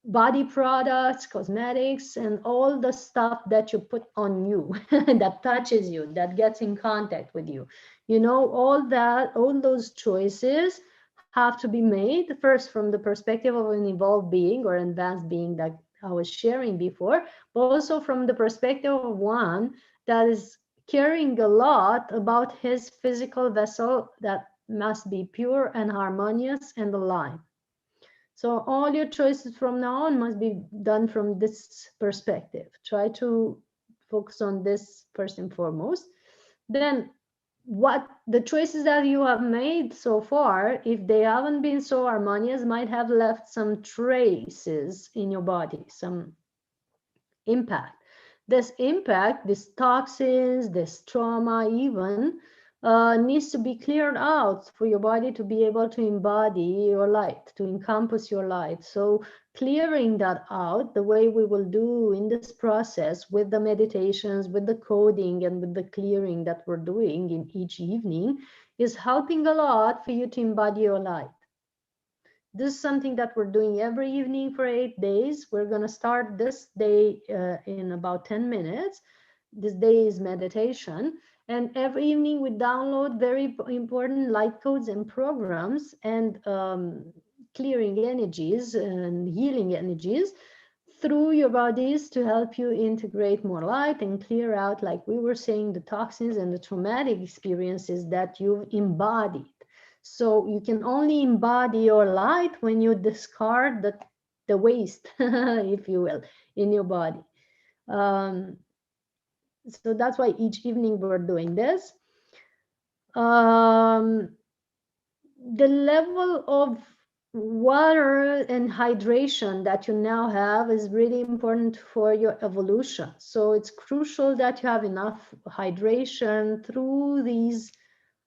Speaker 1: body products, cosmetics, and all the stuff that you put on you that touches you, that gets in contact with you. You know, all that, all those choices have to be made first from the perspective of an evolved being or advanced being that I was sharing before, but also from the perspective of one that is caring a lot about his physical vessel that must be pure and harmonious and aligned. So all your choices from now on must be done from this perspective. Try to focus on this first and foremost. Then what the choices that you have made so far, if they haven't been so harmonious, might have left some traces in your body, some impact. This impact, these toxins, this trauma even, needs to be cleared out for your body to be able to embody your light, to encompass your light. So clearing that out, the way we will do in this process with the meditations, with the coding, and with the clearing that we're doing in each evening, is helping a lot for you to embody your light. This is something that we're doing every evening for 8 days. We're going to start this day in about 10 minutes. This day is meditation. And every evening we download very important light codes and programs and clearing energies and healing energies through your bodies to help you integrate more light and clear out, like we were saying, the toxins and the traumatic experiences that you've embodied. So you can only embody your light when you discard the waste, if you will, in your body. So that's why each evening we're doing this. The level of water and hydration that you now have is really important for your evolution. So it's crucial that you have enough hydration through these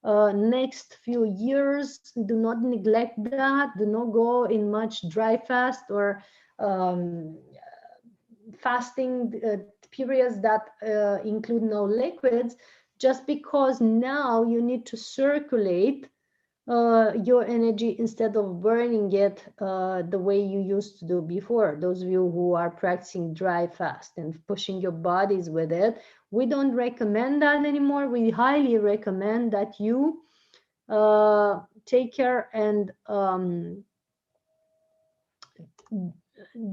Speaker 1: next few years. Do not neglect that. Do not go in much dry fast or fasting periods that include no liquids, just because now you need to circulate your energy instead of burning it the way you used to do before. Those of you who are practicing dry fast and pushing your bodies with it, we don't recommend that anymore. We highly recommend that you take care and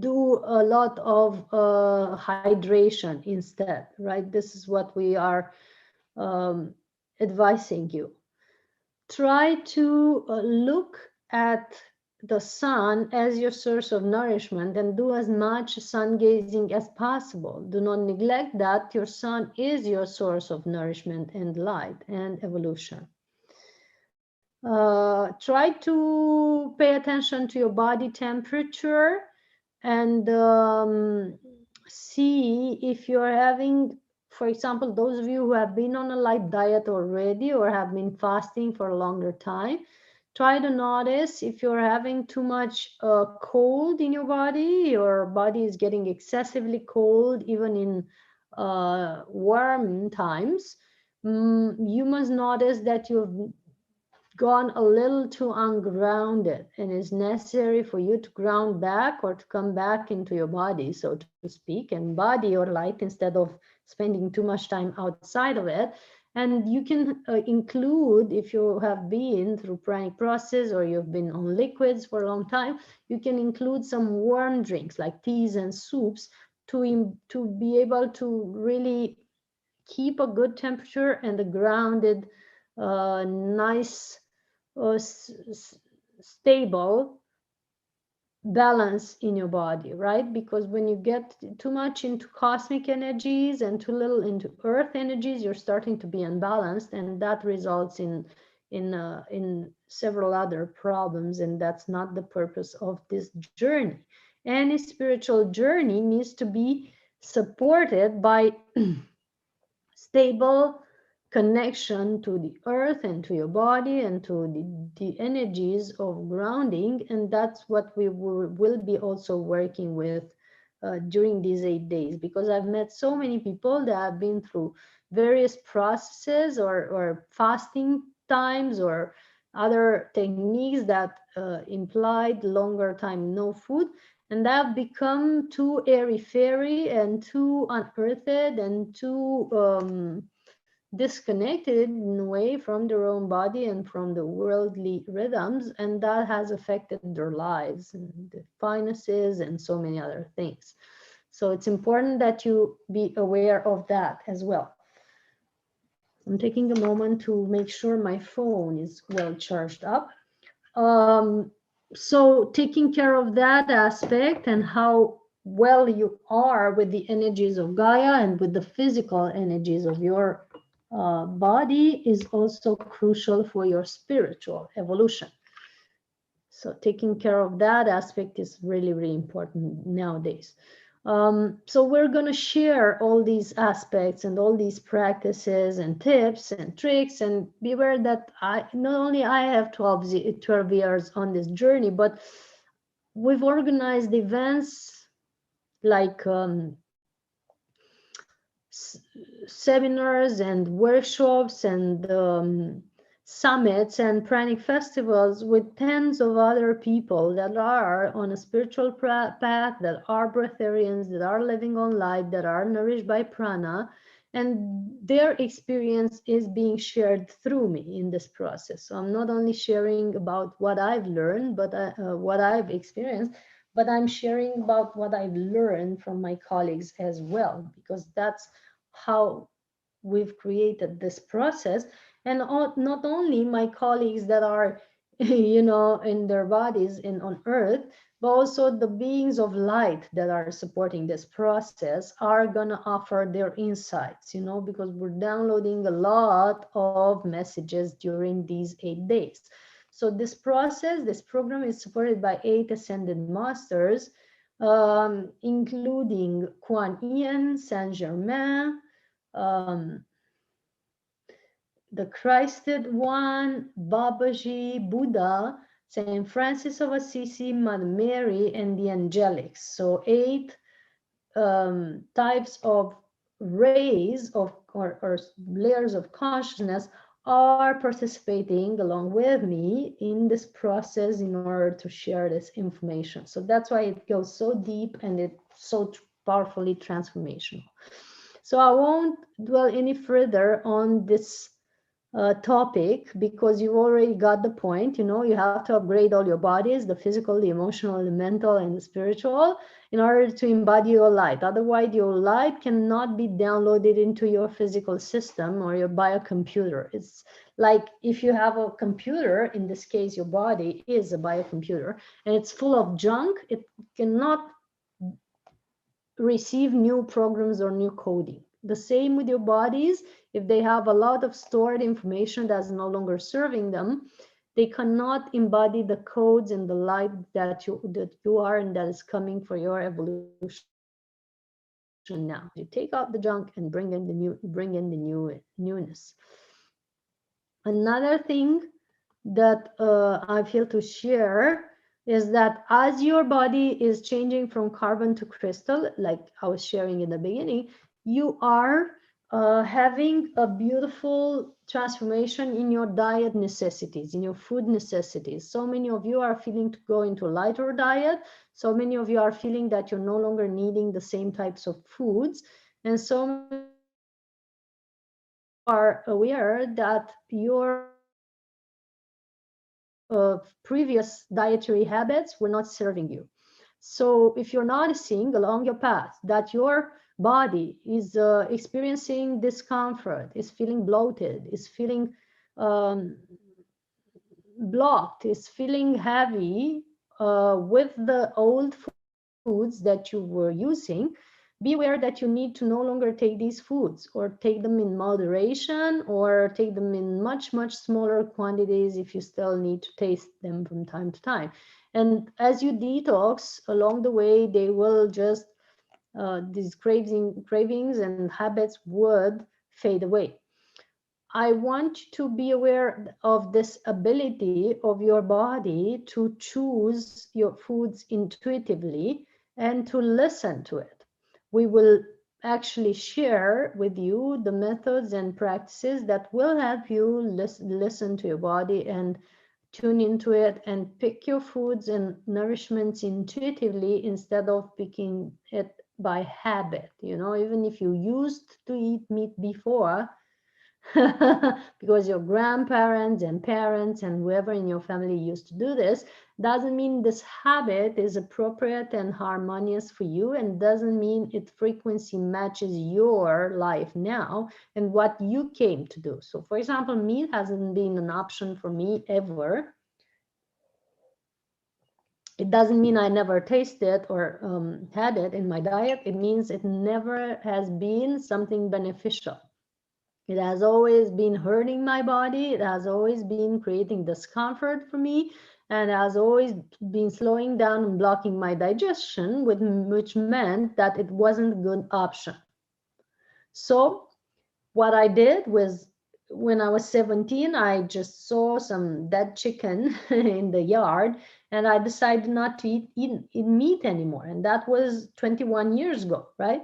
Speaker 1: do a lot of hydration instead, right? This is what we are advising you. Try to look at the sun as your source of nourishment and do as much sun gazing as possible. Do not neglect that your sun is your source of nourishment and light and evolution. Try to pay attention to your body temperature and see if you're having, for example, those of you who have been on a light diet already or have been fasting for a longer time, try to notice if you're having too much cold in your body is getting excessively cold, even in warm times. You must notice that you've gone a little too ungrounded, and it's necessary for you to ground back or to come back into your body, so to speak, and embody your light instead of spending too much time outside of it. And you can include, if you have been through pranic process or you've been on liquids for a long time, you can include some warm drinks like teas and soups to be able to really keep a good temperature and a grounded, nice, stable balance in your body, right? Because when you get too much into cosmic energies and too little into earth energies, you're starting to be unbalanced, and that results in several other problems, and that's not the purpose of this journey. Any spiritual journey needs to be supported by stable connection to the earth and to your body and to the energies of grounding. And that's what we will be also working with during these 8 days, because I've met so many people that have been through various processes or fasting times or other techniques that implied longer time no food, and that have become too airy-fairy and too unearthed and too disconnected in a way from their own body and from the worldly rhythms, and that has affected their lives and the finances and so many other things. So it's important that you be aware of that as well. I'm taking a moment to make sure my phone is well charged up. Um, so taking care of that aspect and how well you are with the energies of Gaia and with the physical energies of your body is also crucial for your spiritual evolution. So taking care of that aspect is really, really important nowadays. So we're going to share all these aspects and all these practices and tips and tricks, and be aware that not only I have 12 years on this journey, but we've organized events like seminars and workshops and summits and pranic festivals with tens of other people that are on a spiritual path, that are breatharians, that are living on light, that are nourished by prana, and their experience is being shared through me in this process. So I'm not only sharing about what I've learned, but what I've experienced, but I'm sharing about what I've learned from my colleagues as well, because that's how we've created this process. And not only my colleagues that are in their bodies and on earth, but also the beings of light that are supporting this process are going to offer their insights, because we're downloading a lot of messages during these 8 days. So this process, this program is supported by 8 ascended masters, including Kuan Yin, Saint Germain, the Christed One, Babaji, Buddha, Saint Francis of Assisi, Mother Mary, and the angelics. So 8 types of rays of or layers of consciousness are participating along with me in this process in order to share this information. So that's why it goes so deep and it's so powerfully transformational. So I won't dwell any further on this topic, because you've already got the point. You have to upgrade all your bodies, the physical, the emotional, the mental, and the spiritual, in order to embody your light. Otherwise, your light cannot be downloaded into your physical system or your biocomputer. It's like if you have a computer, in this case, your body is a biocomputer, and it's full of junk, it cannot receive new programs or new coding. The same with your bodies. If they have a lot of stored information that's no longer serving them, they cannot embody the codes and the light that you are and that is coming for your evolution now. You take out the junk and bring in the newness. Another thing that I feel to share is that as your body is changing from carbon to crystal, like I was sharing in the beginning, you are having a beautiful transformation in your diet necessities, in your food necessities. So many of you are feeling to go into a lighter diet. So many of you are feeling that you're no longer needing the same types of foods. And so many are aware that your previous dietary habits were not serving you. So if you're noticing along your path that your body is experiencing discomfort, is feeling bloated, is feeling blocked, is feeling heavy with the old foods that you were using, be aware that you need to no longer take these foods, or take them in moderation, or take them in much, much smaller quantities if you still need to taste them from time to time. And as you detox along the way, they will just, these cravings and habits would fade away. I want you to be aware of this ability of your body to choose your foods intuitively and to listen to it. We will actually share with you the methods and practices that will help you listen to your body and tune into it and pick your foods and nourishments intuitively instead of picking it by habit. You know, even if you used to eat meat before, because your grandparents and parents and whoever in your family used to do this, doesn't mean this habit is appropriate and harmonious for you, and doesn't mean its frequency matches your life now and what you came to do. So for example, meat hasn't been an option for me ever. It doesn't mean I never tasted or had it in my diet. It means it never has been something beneficial. It has always been hurting my body. It has always been creating discomfort for me, and has always been slowing down and blocking my digestion, which meant that it wasn't a good option. So what I did was, when I was 17, I just saw some dead chicken in the yard, and I decided not to eat meat anymore. And that was 21 years ago, right?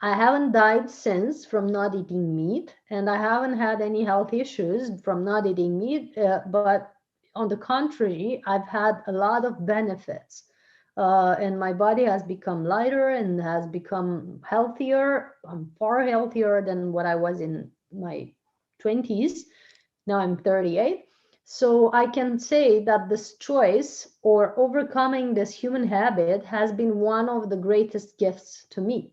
Speaker 1: I haven't died since from not eating meat, and I haven't had any health issues from not eating meat. But on the contrary, I've had a lot of benefits. And my body has become lighter and has become healthier. I'm far healthier than what I was in my 20s. Now I'm 38. So I can say that this choice or overcoming this human habit has been one of the greatest gifts to me.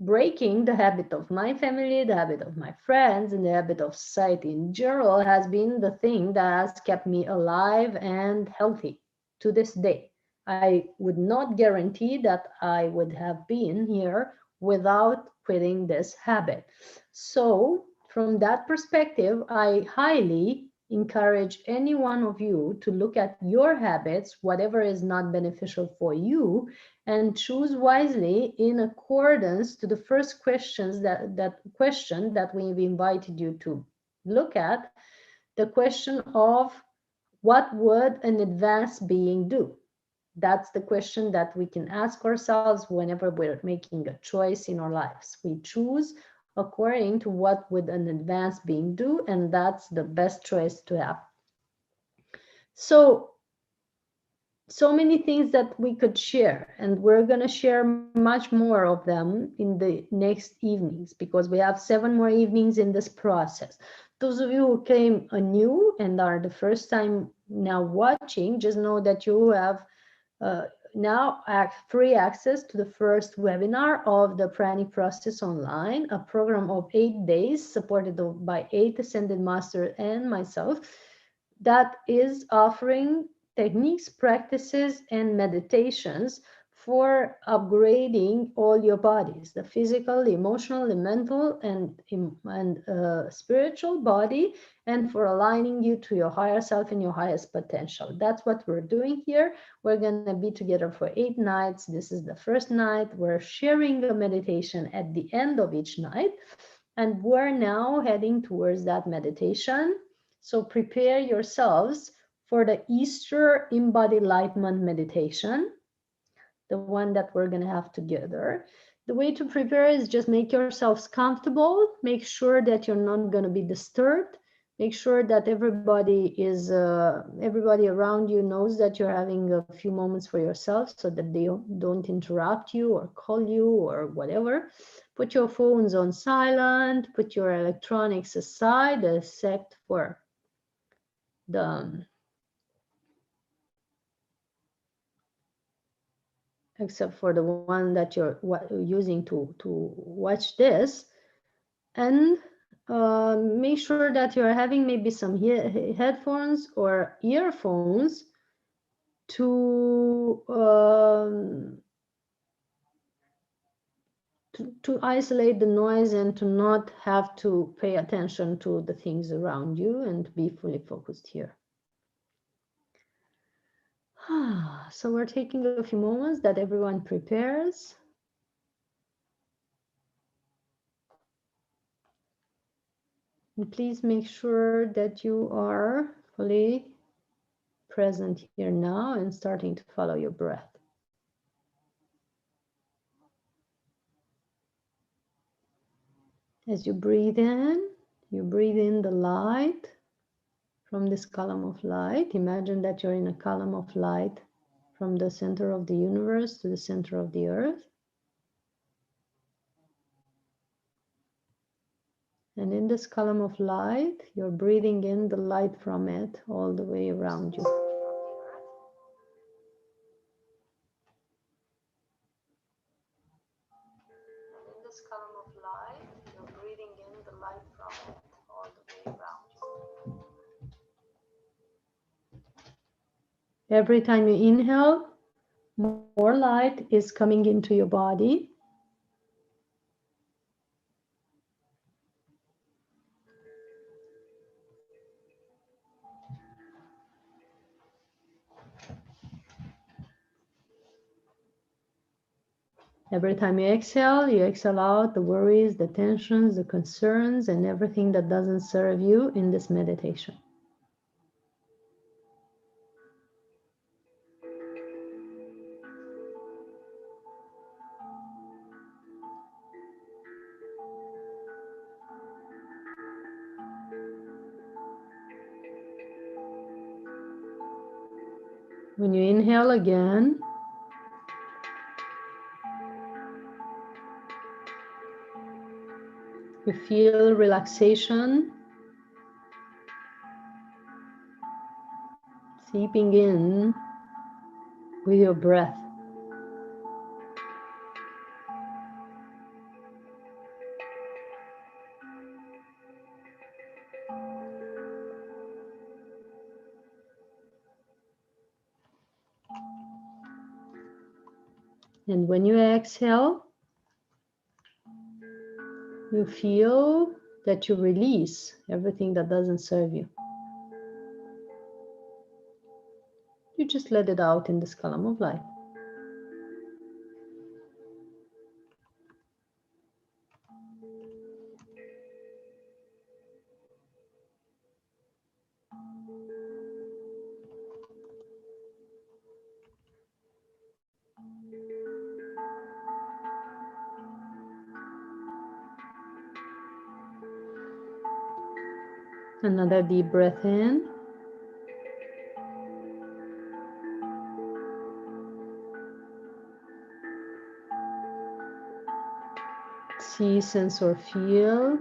Speaker 1: Breaking the habit of my family, the habit of my friends, and the habit of society in general has been the thing that has kept me alive and healthy to this day. I would not guarantee that I would have been here without quitting this habit. So, from that perspective, I highly encourage any one of you to look at your habits, whatever is not beneficial for you, and choose wisely in accordance to the first questions that question that we've invited you to look at, the question of what would an advanced being do? That's the question that we can ask ourselves whenever we're making a choice in our lives. We choose according to what would an advanced being do, and that's the best choice to have. So many things that we could share, and we're going to share much more of them in the next evenings, because we have 7 more evenings in this process. Those of you who came anew and are the first time now watching, just know that you have now free access to the first webinar of the Pranic Process Online, a program of 8 days supported by 8 Ascended Masters and myself, that is offering techniques, practices, and meditations for upgrading all your bodies, the physical, the emotional, the mental, and spiritual body, and for aligning you to your higher self and your highest potential. That's what we're doing here. We're going to be together for 8 nights. This is the first night. We're sharing a meditation at the end of each night, and we're now heading towards that meditation. So prepare yourselves for the Easter Embodylightment meditation, the one that we're going to have together. The way to prepare is just make yourselves comfortable. Make sure that you're not going to be disturbed. Make sure that everybody around you knows that you're having a few moments for yourself, so that they don't interrupt you or call you or whatever. Put your phones on silent. Put your electronics aside, except for the one that you're using to watch this, and make sure that you're having maybe some headphones or earphones to isolate the noise and to not have to pay attention to the things around you and to be fully focused here. So we're taking a few moments that everyone prepares. And please make sure that you are fully present here now and starting to follow your breath. As you breathe in the light from this column of light. Imagine that you're in a column of light from the center of the universe to the center of the earth. And in this column of light, you're breathing in the light from it all the way around you. And in this column of light, you're breathing in the light from it all the way around you. Every time you inhale, more light is coming into your body. Every time you exhale out the worries, the tensions, the concerns, and everything that doesn't serve you in this meditation. When you inhale again, you feel relaxation seeping in with your breath. And when you exhale, you feel that you release everything that doesn't serve you. You just let it out in this column of light. Another deep breath in. See, sense, or feel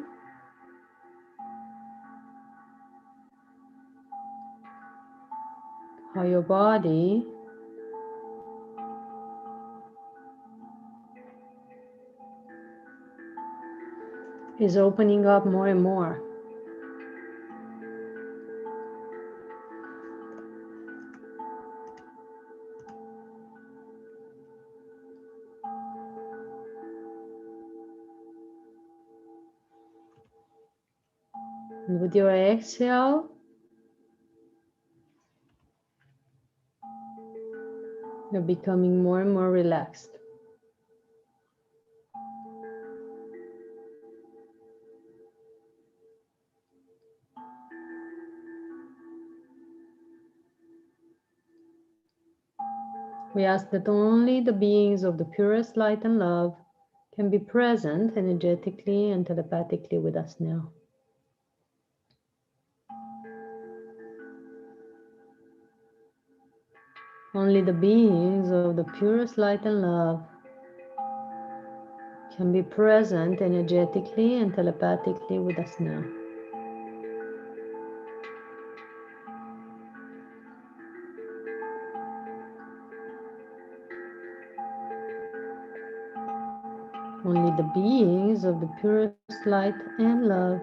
Speaker 1: how your body is opening up more and more. And with your exhale, you're becoming more and more relaxed. We ask that only the beings of the purest light and love can be present energetically and telepathically with us now. Only the beings of the purest light and love can be present energetically and telepathically with us now. Only the beings of the purest light and love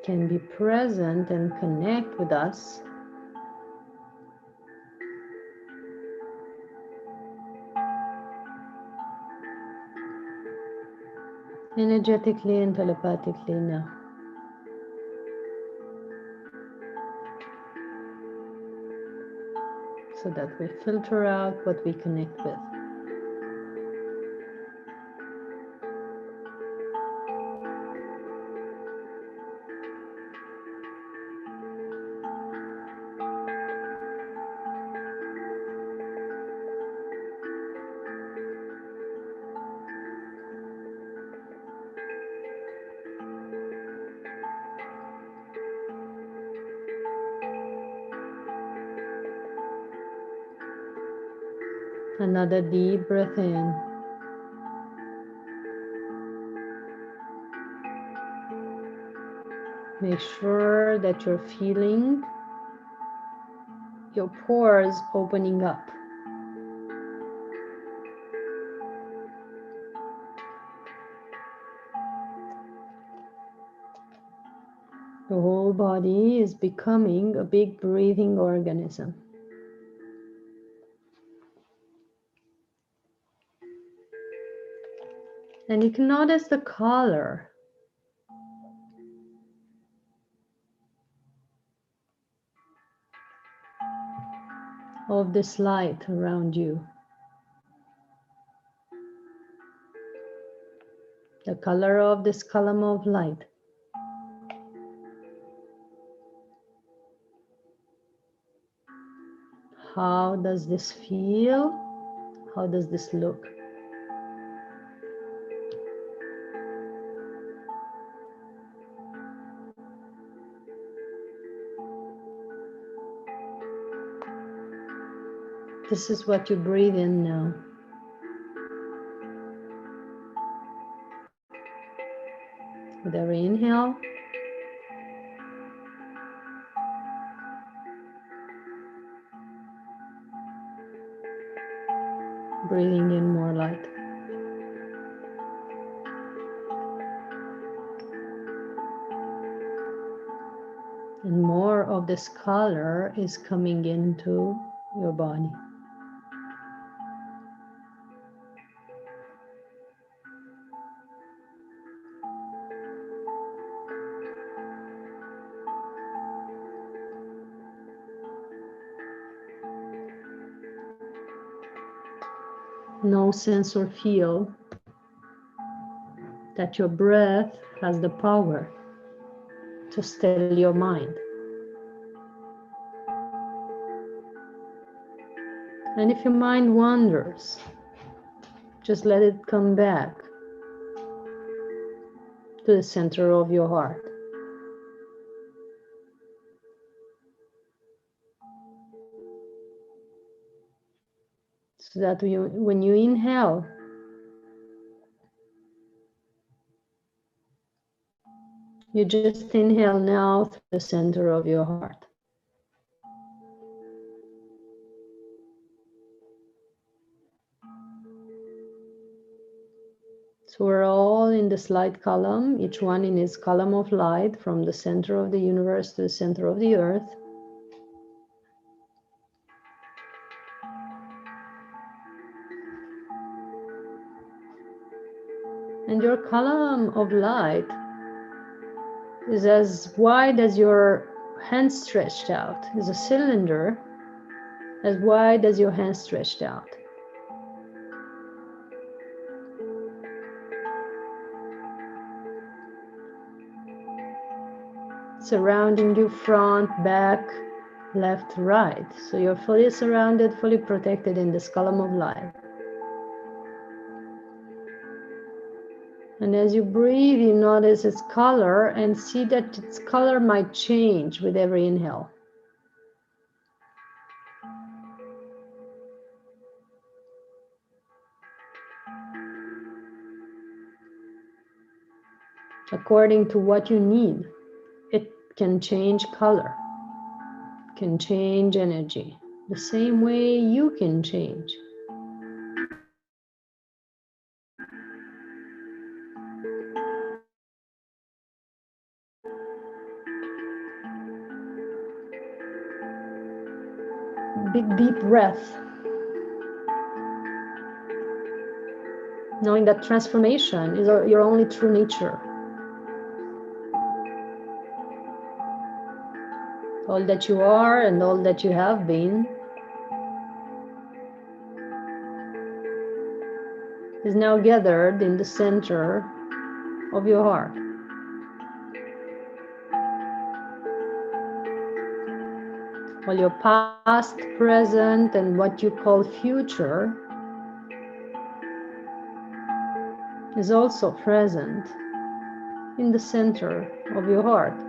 Speaker 1: can be present and connect with us energetically and telepathically now. So that we filter out what we connect with. Another deep breath in. Make sure that you're feeling your pores opening up. The whole body is becoming a big breathing organism. And you can notice the color of this light around you. The color of this column of light. How does this feel? How does this look? This is what you breathe in now. With every inhale, breathing in more light. And more of this color is coming into your body. Know, sense, or feel that your breath has the power to still your mind. And if your mind wanders, just let it come back to the center of your heart. So that when you inhale, you just inhale now through the center of your heart. So we're all in this light column, each one in its column of light from the center of the universe to the center of the earth. And your column of light is as wide as your hand stretched out, is a cylinder as wide as your hand stretched out. Surrounding you front, back, left, right. So you're fully surrounded, fully protected in this column of light. And as you breathe, you notice its color and see that its color might change with every inhale. According to what you need, it can change color, can change energy, the same way you can change. Big deep breath. Knowing that transformation is your only true nature. All that you are and all that you have been is now gathered in the center of your heart. All your past, present, and what you call future is also present in the center of your heart.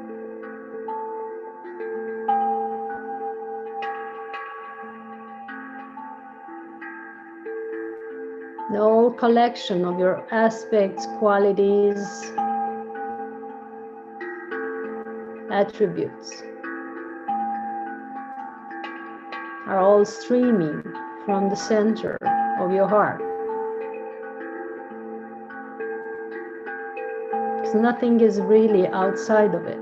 Speaker 1: whole collection of your aspects, qualities, attributes are all streaming from the center of your heart. Because nothing is really outside of it.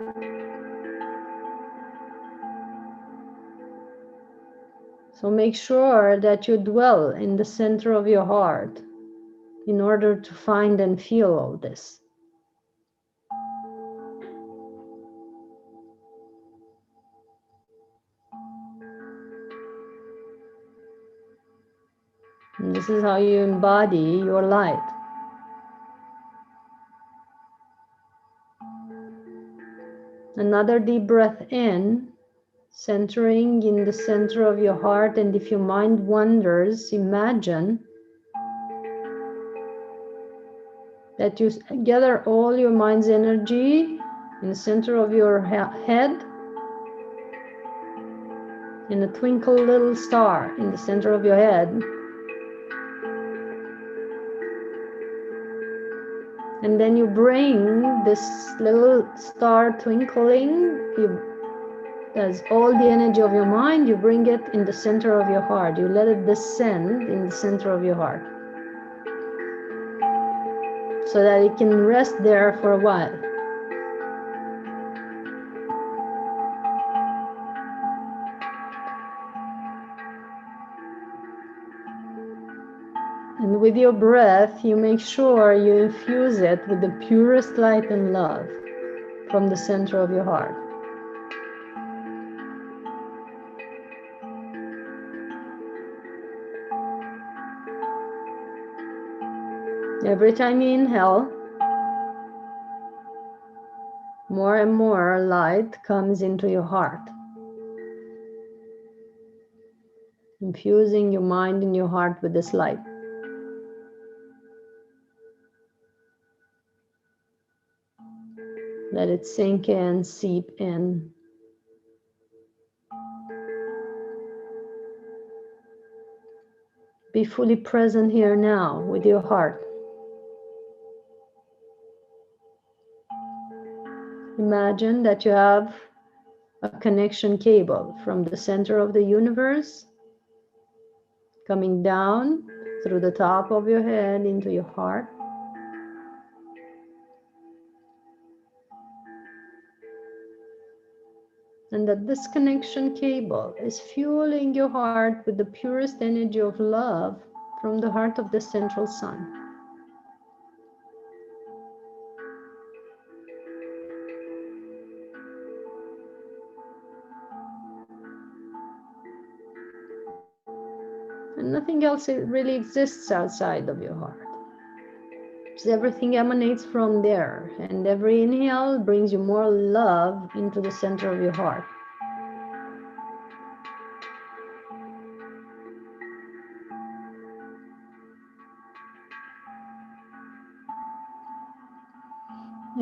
Speaker 1: So make sure that you dwell in the center of your heart in order to find and feel all this. And this is how you embody your light. Another deep breath in, centering in the center of your heart. And if your mind wanders, imagine that you gather all your mind's energy in the center of your head, in a twinkle little star in the center of your head. And then you bring this little star twinkling, as all the energy of your mind, you bring it in the center of your heart. You let it descend in the center of your heart, so that it can rest there for a while. And with your breath, you make sure you infuse it with the purest light and love from the center of your heart. Every time you inhale, more and more light comes into your heart, infusing your mind and your heart with this light. Let it sink in, seep in. Be fully present here now with your heart. Imagine that you have a connection cable from the center of the universe coming down through the top of your head into your heart. And that this connection cable is fueling your heart with the purest energy of love from the heart of the central sun. And nothing else really exists outside of your heart. So everything emanates from there, and every inhale brings you more love into the center of your heart.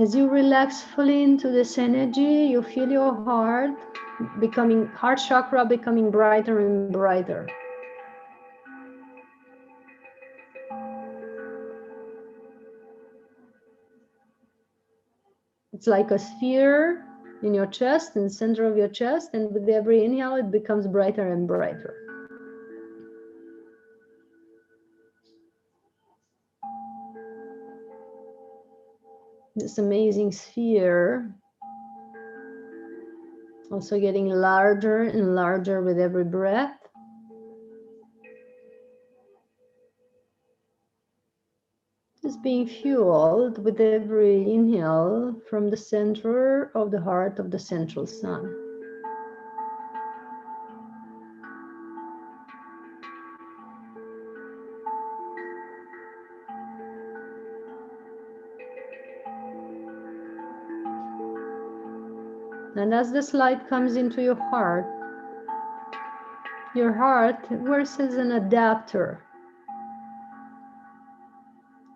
Speaker 1: As you relax fully into this energy, you feel your heart chakra becoming brighter and brighter. It's like a sphere in your chest, in the center of your chest, and with every inhale, it becomes brighter and brighter. This amazing sphere also getting larger and larger with every breath. Is being fueled with every inhale from the center of the heart of the central sun. And as this light comes into your heart works as an adapter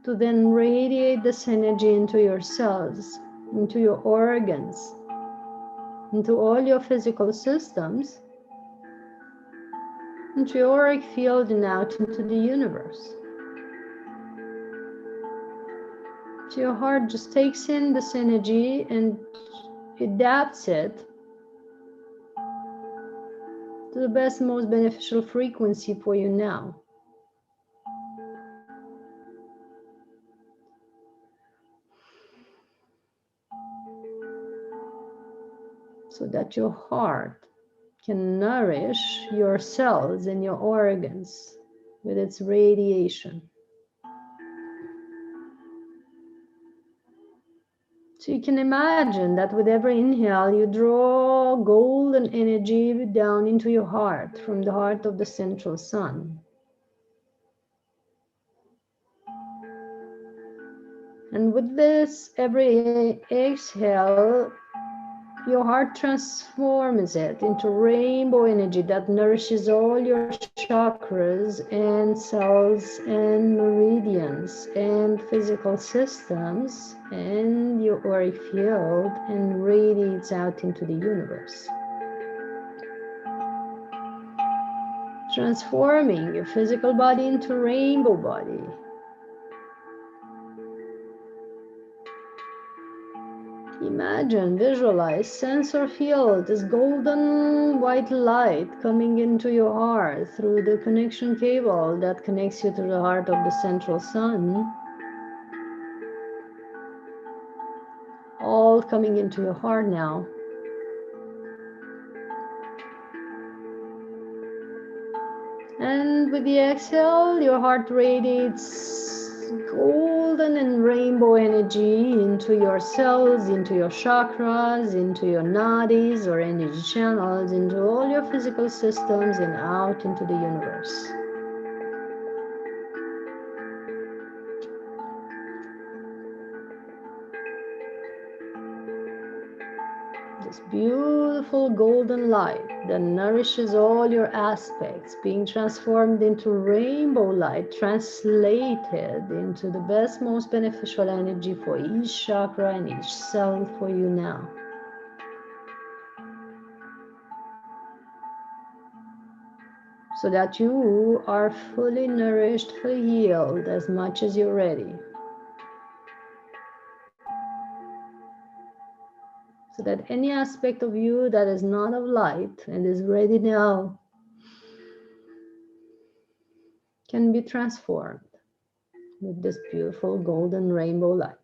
Speaker 1: to then radiate this energy into your cells, into your organs, into all your physical systems, into your auric field and out into the universe. So your heart just takes in this energy and adapts it to the best, most beneficial frequency for you now. So that your heart can nourish your cells and your organs with its radiation. So you can imagine that with every inhale, you draw golden energy down into your heart from the heart of the central sun. And with this, every exhale, your heart transforms it into rainbow energy that nourishes all your chakras and cells and meridians and physical systems and your auric field and radiates out into the universe. Transforming your physical body into a rainbow body. Imagine, visualize, sense or feel this golden white light coming into your heart through the connection cable that connects you to the heart of the central sun. All coming into your heart now. And with the exhale, your heart radiates golden and rainbow energy into your cells, into your chakras, into your nadis or energy channels, into all your physical systems and out into the universe. This beautiful golden light that nourishes all your aspects, being transformed into rainbow light, translated into the best, most beneficial energy for each chakra and each cell for you now. So that you are fully nourished, fully healed as much as you're ready. So that any aspect of you that is not of light and is ready now can be transformed with this beautiful golden rainbow light.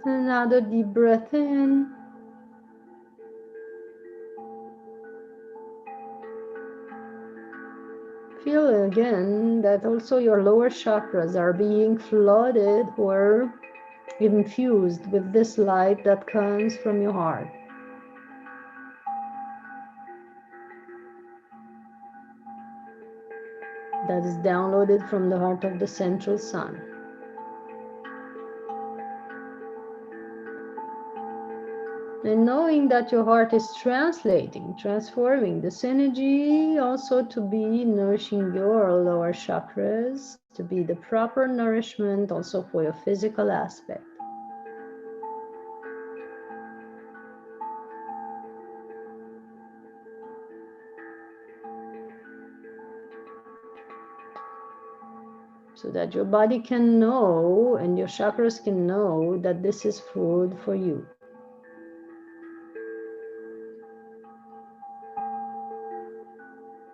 Speaker 1: Another deep breath in. Feel again that also your lower chakras are being flooded or infused with this light that comes from your heart. That is downloaded from the heart of the central sun. And knowing that your heart is translating, transforming this energy also to be nourishing your lower chakras, to be the proper nourishment also for your physical aspect. So that your body can know and your chakras can know that this is food for you.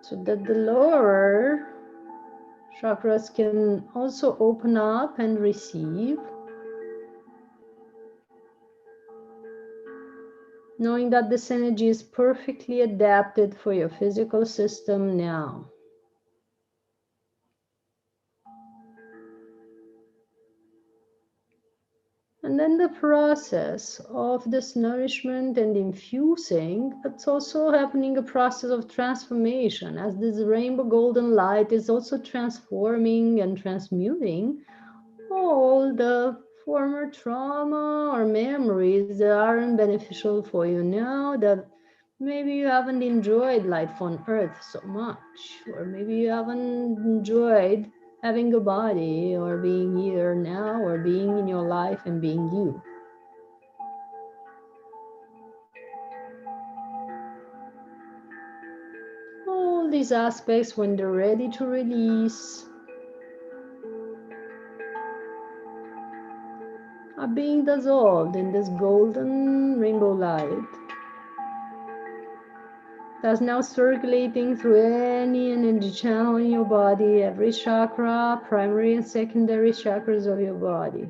Speaker 1: So that the lower chakras can also open up and receive, knowing that this energy is perfectly adapted for your physical system now. And then the process of this nourishment and infusing, it's also happening a process of transformation as this rainbow golden light is also transforming and transmuting all the former trauma or memories that aren't beneficial for you now, that maybe you haven't enjoyed life on earth so much, or maybe you haven't enjoyed having a body or being here now or being in your life and being you. All these aspects, when they're ready to release, are being dissolved in this golden rainbow light that's now circulating through any energy channel in your body, every chakra, primary and secondary chakras of your body.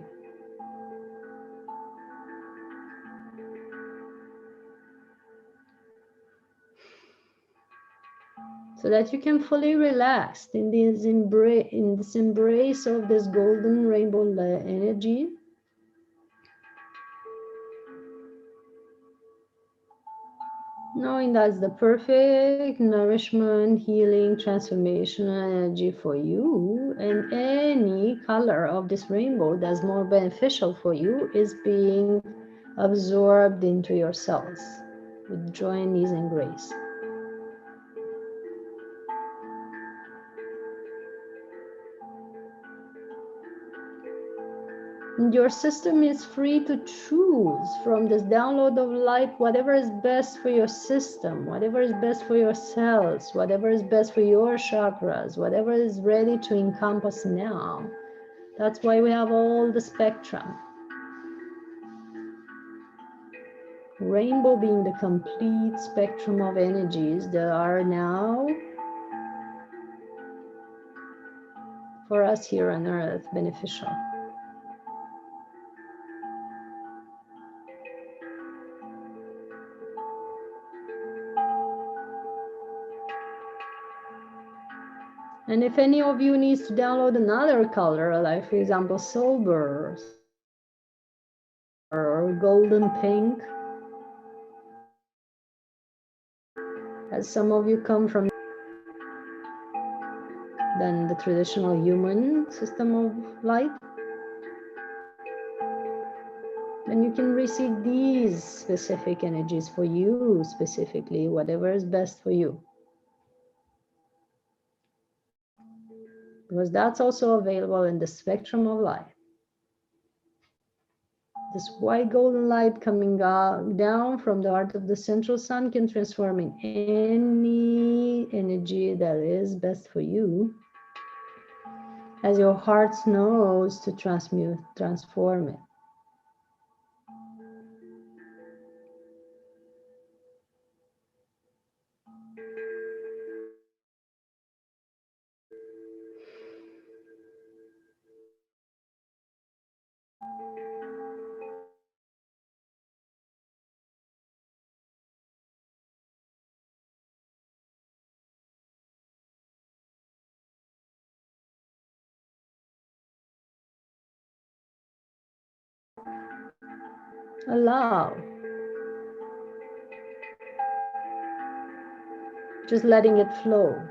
Speaker 1: So that you can fully relax in this embrace of this golden rainbow energy. Knowing that's the perfect nourishment, healing, transformational energy for you, and any color of this rainbow that's more beneficial for you is being absorbed into your cells with joy and ease and grace. And your system is free to choose from this download of light whatever is best for your system, whatever is best for your cells, whatever is best for your chakras, whatever is ready to encompass now. That's why we have all the spectrum. Rainbow being the complete spectrum of energies that are now, for us here on Earth, beneficial. And if any of you needs to download another color, like for example, silver or golden pink, as some of you come from than the traditional human system of light, then you can receive these specific energies for you specifically, whatever is best for you. Because that's also available in the spectrum of light. This white golden light coming down from the heart of the central sun can transform in any energy that is best for you, as your heart knows to transform it. Allow. Just letting it flow.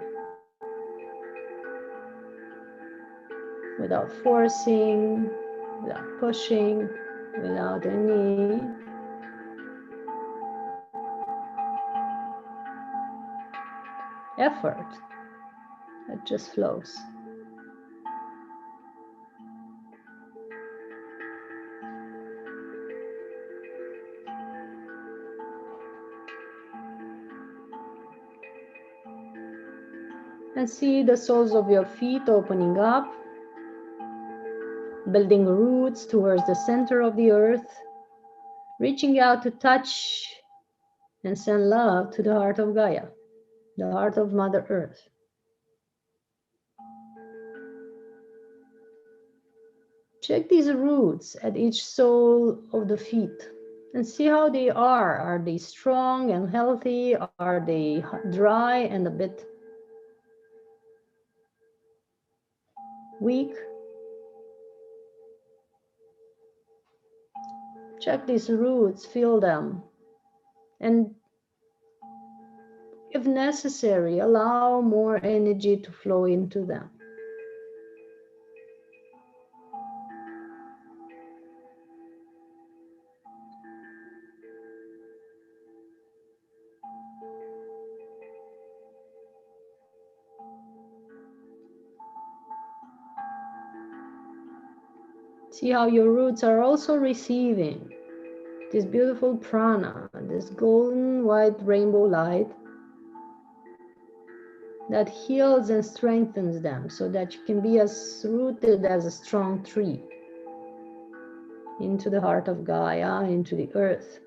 Speaker 1: Without forcing, without pushing, without any effort. It just flows. And see the soles of your feet opening up, building roots towards the center of the earth, reaching out to touch and send love to the heart of Gaia, the heart of Mother Earth. Check these roots at each sole of the feet and see how they are. Are they strong and healthy? Are they dry and a bit weak? Check these roots, feel them, and if necessary, allow more energy to flow into them. See how your roots are also receiving this beautiful prana, this golden white rainbow light that heals and strengthens them so that you can be as rooted as a strong tree into the heart of Gaia, into the earth,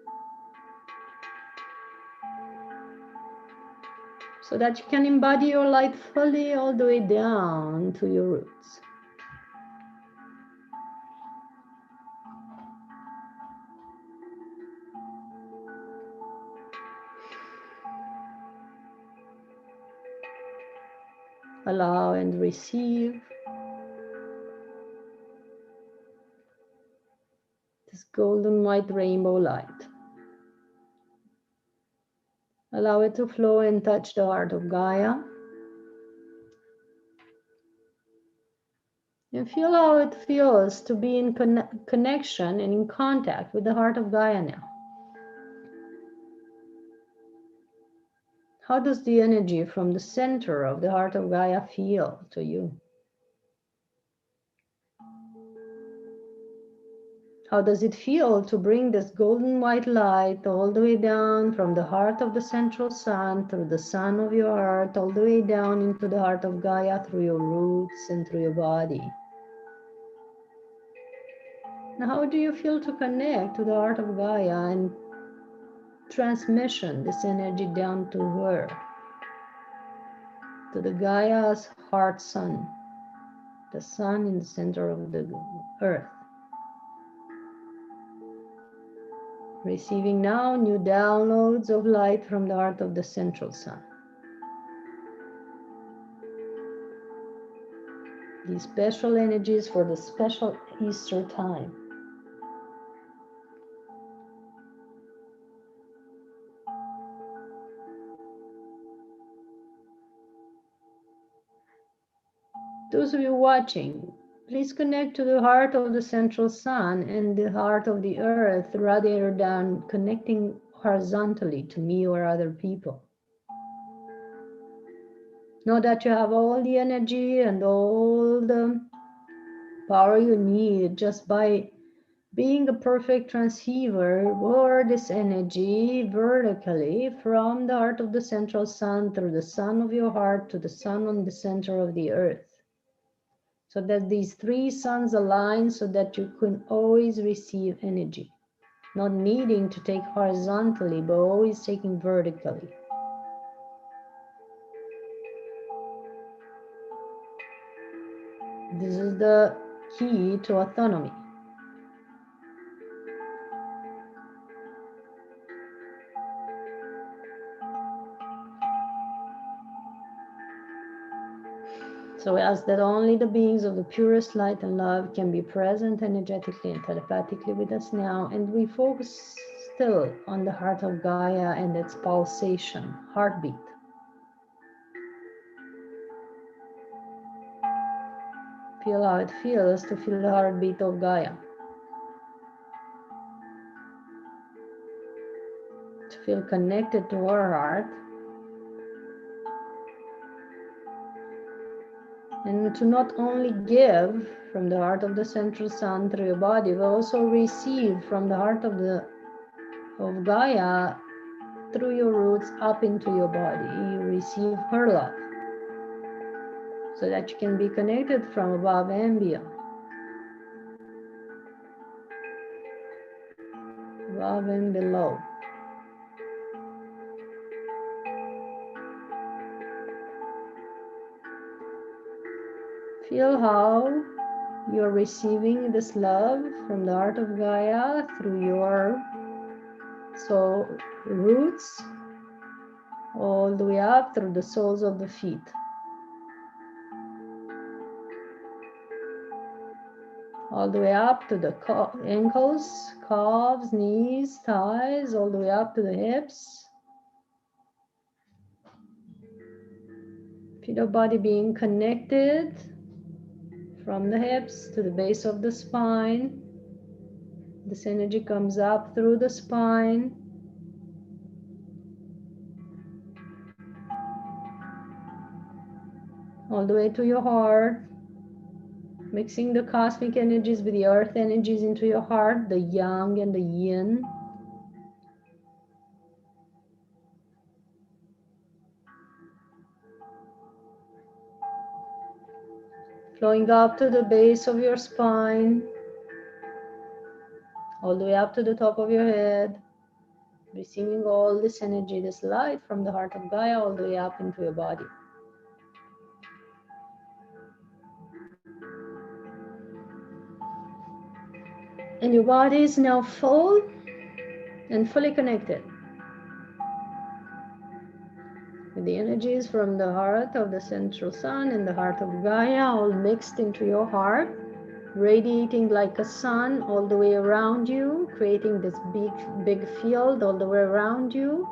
Speaker 1: so that you can embody your light fully all the way down to your roots. Allow and receive this golden white rainbow light. Allow it to flow and touch the heart of Gaia. And feel how it feels to be in connection and in contact with the heart of Gaia now. How does the energy from the center of the heart of Gaia feel to you? How does it feel to bring this golden white light all the way down from the heart of the central sun through the sun of your heart, all the way down into the heart of Gaia through your roots and through your body? Now, how do you feel to connect to the heart of Gaia and transmission this energy down to her, to the Gaia's heart sun, the sun in the center of the earth? Receiving now new downloads of light from the heart of the central sun. These special energies for the special Easter time. Those of you watching, please connect to the heart of the central sun and the heart of the earth rather than connecting horizontally to me or other people. Know that you have all the energy and all the power you need just by being a perfect transceiver or this energy vertically from the heart of the central sun through the sun of your heart to the sun on the center of the earth. So that these three suns align so that you can always receive energy, not needing to take horizontally, but always taking vertically. This is the key to autonomy. So we ask that only the beings of the purest light and love can be present energetically and telepathically with us now. And we focus still on the heart of Gaia and its pulsation, heartbeat. Feel how it feels to feel the heartbeat of Gaia. To feel connected to her heart. And to not only give from the heart of the central sun through your body, but also receive from the heart of Gaia through your roots up into your body. You receive her love so that you can be connected from above and beyond. Above and below. Feel how you're receiving this love from the heart of Gaia through your roots all the way up through the soles of the feet. All the way up to the ankles, calves, knees, thighs, all the way up to the hips. Feel your body being connected from the hips to the base of the spine. This energy comes up through the spine. All the way to your heart. Mixing the cosmic energies with the earth energies into your heart, the yang and the yin. Flowing up to the base of your spine, all the way up to the top of your head. Receiving all this energy, this light from the heart of Gaia, all the way up into your body. And your body is now full and fully connected with the energies from the heart of the central sun and the heart of Gaia, all mixed into your heart, radiating like a sun all the way around you, creating this big field all the way around you,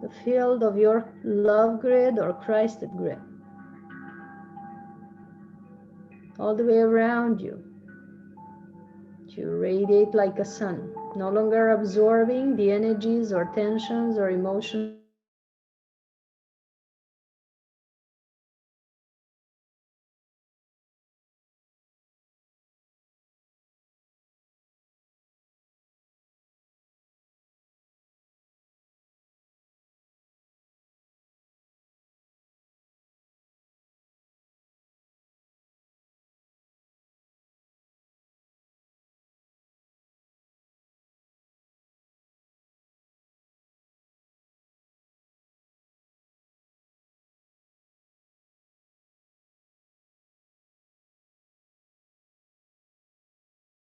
Speaker 1: the field of your love grid or Christed grid, all the way around you. You radiate like a sun, no longer absorbing the energies or tensions or emotions